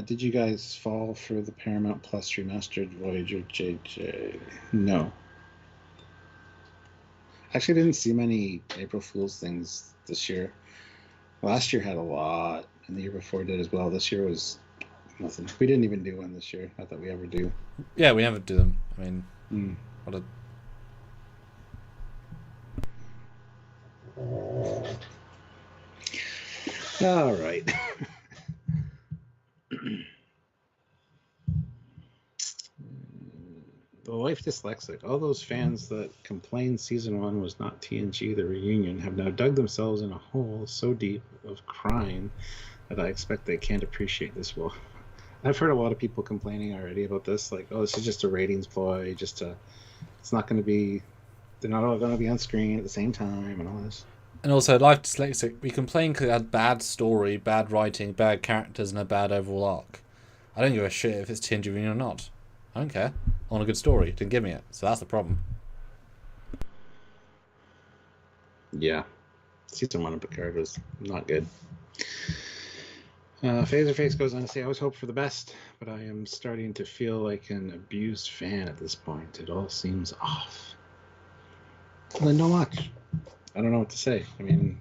Did you guys fall for the Paramount Plus remastered Voyager JJ? No. Actually, I didn't see many April Fool's things this year. Last year had a lot, and the year before did as well. This year was nothing. We didn't even do one this year. Not that we ever do. Yeah, we never do them. I mean, what a... All right. The Life Dyslexic. All those fans that complained Season 1 was not TNG, the reunion, have now dug themselves in a hole so deep of crying but I expect they can't appreciate this well. I've heard a lot of people complaining already about this, like, oh, this is just a ratings ploy, it's not going to be, they're not all going to be on screen at the same time and all this. And also, Life Dyslexic, we complain because it had bad story, bad writing, bad characters, and a bad overall arc. I don't give a shit if it's TNG Reunion or not. I don't care. I want a good story. Didn't give me it, so that's the problem. Yeah. Season 1 of Picard was not good. Phaserface goes on to say, I always hope for the best, but I am starting to feel like an abused fan at this point. It all seems off. Well, then don't watch. I don't know what to say. I mean,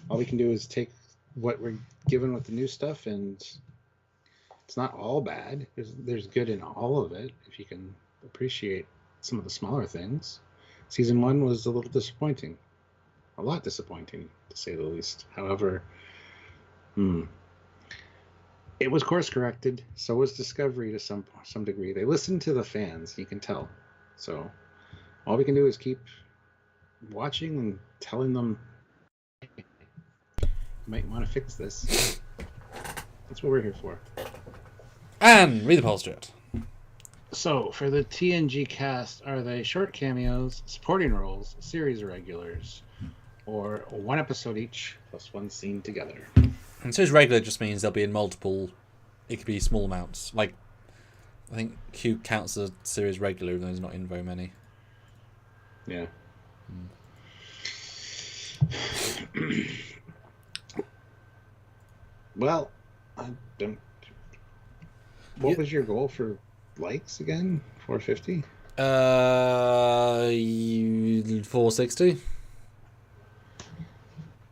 all we can do is take what we're given with the new stuff, and it's not all bad. There's good in all of it, if you can appreciate some of the smaller things. Season 1 was a little disappointing. A lot disappointing, to say the least. However, it was course corrected. So was Discovery to some degree. They listened to the fans, you can tell. So all we can do is keep watching and telling them, hey, you might want to fix this. That's what we're here for. And read the poll, Stuart. So for the TNG cast, are they short cameos, supporting roles, series regulars, or one episode each plus one scene together? And series regular just means they'll be in multiple. It could be small amounts. Like, I think Q counts as a series regular, even though he's not in very many. Yeah. Well, I don't. What was your goal for likes again? 450? 460.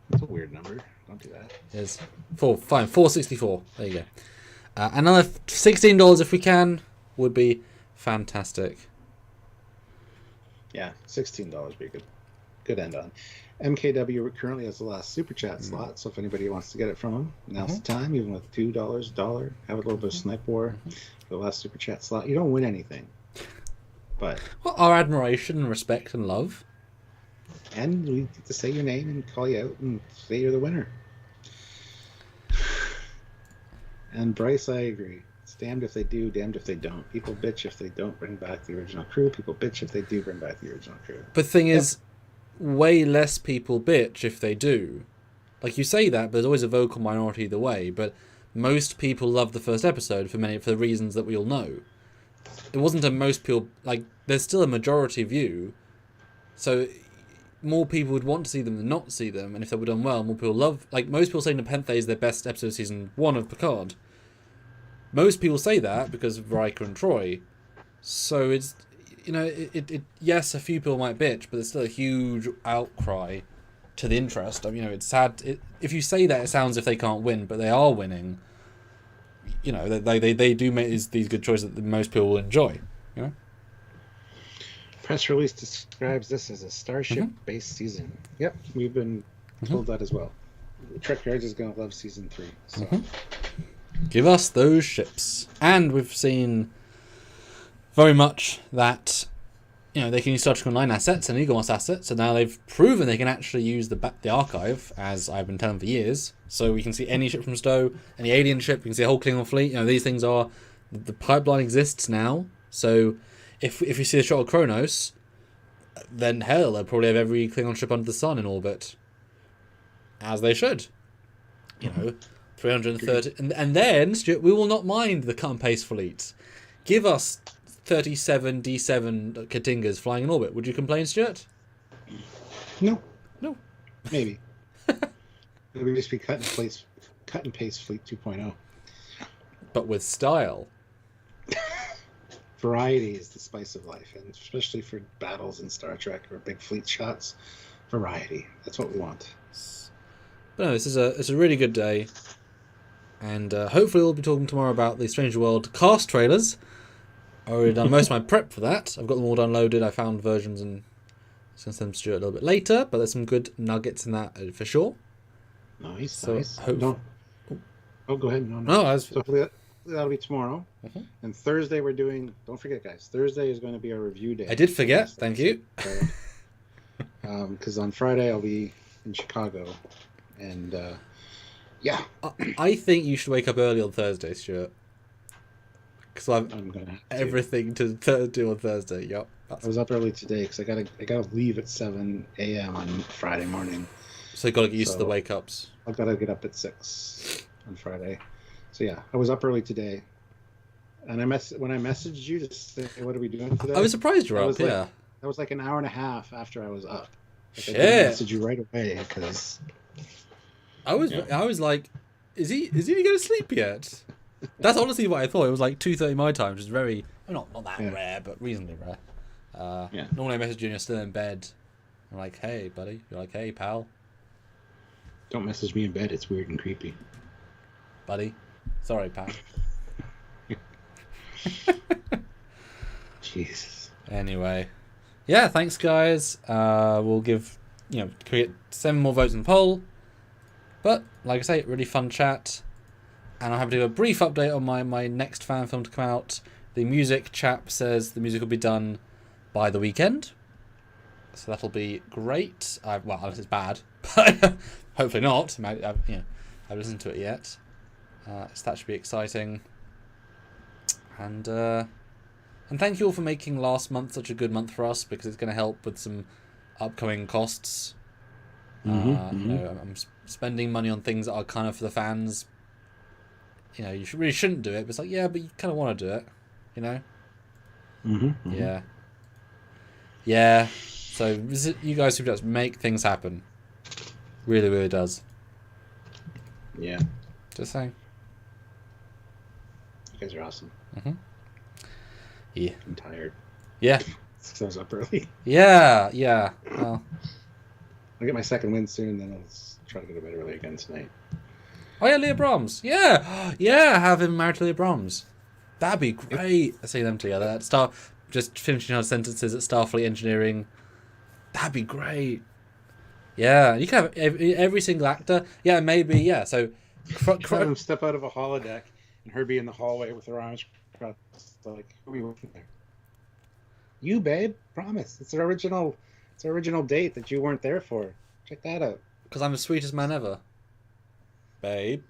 That's a weird number. Don't do that. Yes. 464. There you go. Another $16 if we can would be fantastic. Yeah, $16 be a good end on. MKW currently has the last super chat slot, so if anybody wants to get it from him, now's the time. Even with $2, $1, have a little bit of snipe war for the last super chat slot. You don't win anything, but our admiration and respect and love. And we get to say your name and call you out and say you're the winner. And Bryce, I agree. It's damned if they do, damned if they don't. People bitch if they don't bring back the original crew. People bitch if they do bring back the original crew. But the thing is, way less people bitch if they do. Like, you say that, but there's always a vocal minority either way. But most people love the first episode for the reasons that we all know. It wasn't a most people, like, there's still a majority view. So more people would want to see them than not see them, and if they were done well, more people love. Like, most people say Nepenthe is their best episode of season 1 of Picard. Most people say that because of Riker and Troy. So it's, yes, a few people might bitch, but there's still a huge outcry to the interest. I mean, it's sad. If you say that, it sounds as if they can't win, but they are winning. They do make these good choices that most people will enjoy. Press release describes this as a Starship-based season. Yep, we've been told that as well. Trekyards is going to love season 3. So. Give us those ships. And we've seen very much that they can use Star Trek Online assets and Eaglemoss assets, and now they've proven they can actually use the archive, as I've been telling for years. So we can see any ship from Stowe, any alien ship, we can see a whole Klingon fleet. These things are... The pipeline exists now, so if you see a shot of Kronos, then hell, they'll probably have every Klingon ship under the sun in orbit. As they should. 330... And then, Stuart, we will not mind the cut and paste fleet. Give us 37 D7 Katingas flying in orbit. Would you complain, Stuart? No. Maybe. Maybe. It would just be cut and paste fleet 2.0. But with style. Variety is the spice of life, and especially for battles in Star Trek or big fleet shots, variety. That's what we want. But no, it's a really good day. And hopefully we'll be talking tomorrow about the Stranger World cast trailers. I've already done most of my prep for that. I've got them all downloaded. I found versions and I'm going to send them to Stuart a little bit later. But there's some good nuggets in that for sure. Nice, so nice. Go ahead. No. So that'll be tomorrow. And Thursday we're doing... Don't forget, guys. Thursday is going to be our review day. I did forget. Thank you. Because on Friday I'll be in Chicago. And... Yeah. I think you should wake up early on Thursday, Stuart. Because I'm gonna have to. everything to do on Thursday. Yep. I was up early today because I gotta leave at 7 a.m. on Friday morning. So you got to get used to the wake ups. I've got to get up at 6 on Friday. So yeah, I was up early today, and when I messaged you to say, "What are we doing today?" I was surprised you were up. Yeah. That was like an hour and a half after I was up. Like, Shit. I didn't message you right away because I was like, is he going to sleep yet? That's honestly what I thought. It was like 2:30 my time, which is very not that rare, but reasonably rare. Normally I message you and you're still in bed. I'm like, hey, buddy. You're like, hey, pal. Don't message me in bed. It's weird and creepy. Buddy. Sorry, pal. Jesus. Anyway. Yeah, thanks, guys. We'll create 7 more votes in the poll. But, like I say, really fun chat. And I'll have to do a brief update on my next fan film to come out. The music chap says the music will be done by the weekend. So that'll be great. Well, unless it's bad. But hopefully not. I've listened to it yet. So that should be exciting. And thank you all for making last month such a good month for us, because it's going to help with some upcoming costs. I'm spending money on things that are kind of for the fans. You really shouldn't do it, but it's like, yeah, but you kind of want to do it, Yeah. So you guys who just make things happen. Really, really does. Yeah. Just saying. You guys are awesome. Yeah. I'm tired. Yeah. So I was up early. Yeah. Well, I'll get my second win soon, then I'll try to go to bed early again tonight. Oh yeah, Leah Brahms. Yeah. Have him married to Leah Brahms. That'd be great. I see them together. Just finishing our sentences at Starfleet Engineering. That'd be great. Yeah, you can have every single actor. Yeah, maybe. Yeah, so Have him step out of a holodeck and her be in the hallway with her arms crossed. Like, who are we working there? You, babe. Promise. It's our original date that you weren't there for. Check that out. Because I'm the sweetest man ever. Babe.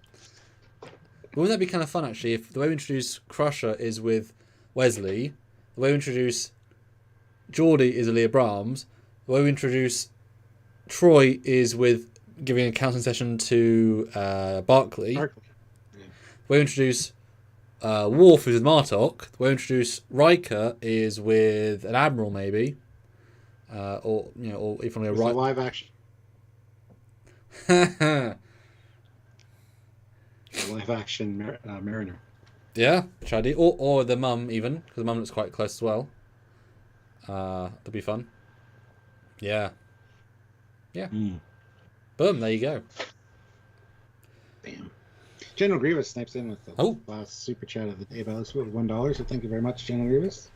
Wouldn't that be kind of fun, actually, if the way we introduce Crusher is with Wesley, the way we introduce Geordie is Leah Brahms, the way we introduce Troy is with giving a counseling session to Barclay. The way we introduce Worf is with Martok. The way we introduce Riker is with an Admiral, maybe. Or if only a live action. Live action Mariner. Yeah, Chaddy. Or the mum, even, because the mum looks quite close as well. That'd be fun. Yeah. Boom, there you go. Bam. General Grievous snipes in with the last super chat of the day by $1. So thank you very much, General Grievous.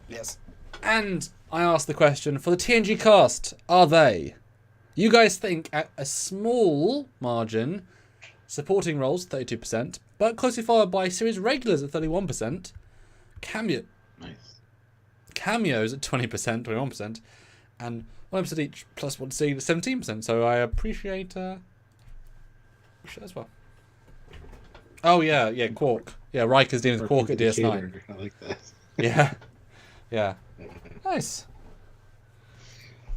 Yes. And I asked the question, for the TNG cast, are they? You guys think at a small margin, supporting roles 32%, but closely followed by series regulars at 31%, cameos at 20%, 21%, and one episode each plus one scene at 17%. So I appreciate that as well. Oh yeah, Quark. Yeah, Riker's dealing with Quark at DS9. I like that. Yeah. Nice.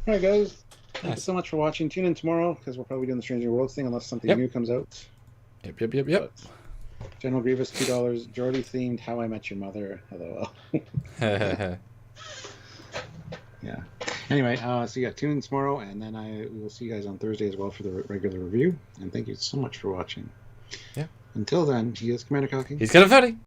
All right, guys. Thank you so much for watching. Tune in tomorrow because we'll probably be doing the Stranger Worlds thing unless something new comes out. Yep. But General Grievous, $2. Geordie themed How I Met Your Mother. LOL. Yeah. Anyway, so tune in tomorrow, and then we will see you guys on Thursday as well for the regular review. And thank you so much for watching. Yeah. Until then, he is Commander Cocky. He's Confetti.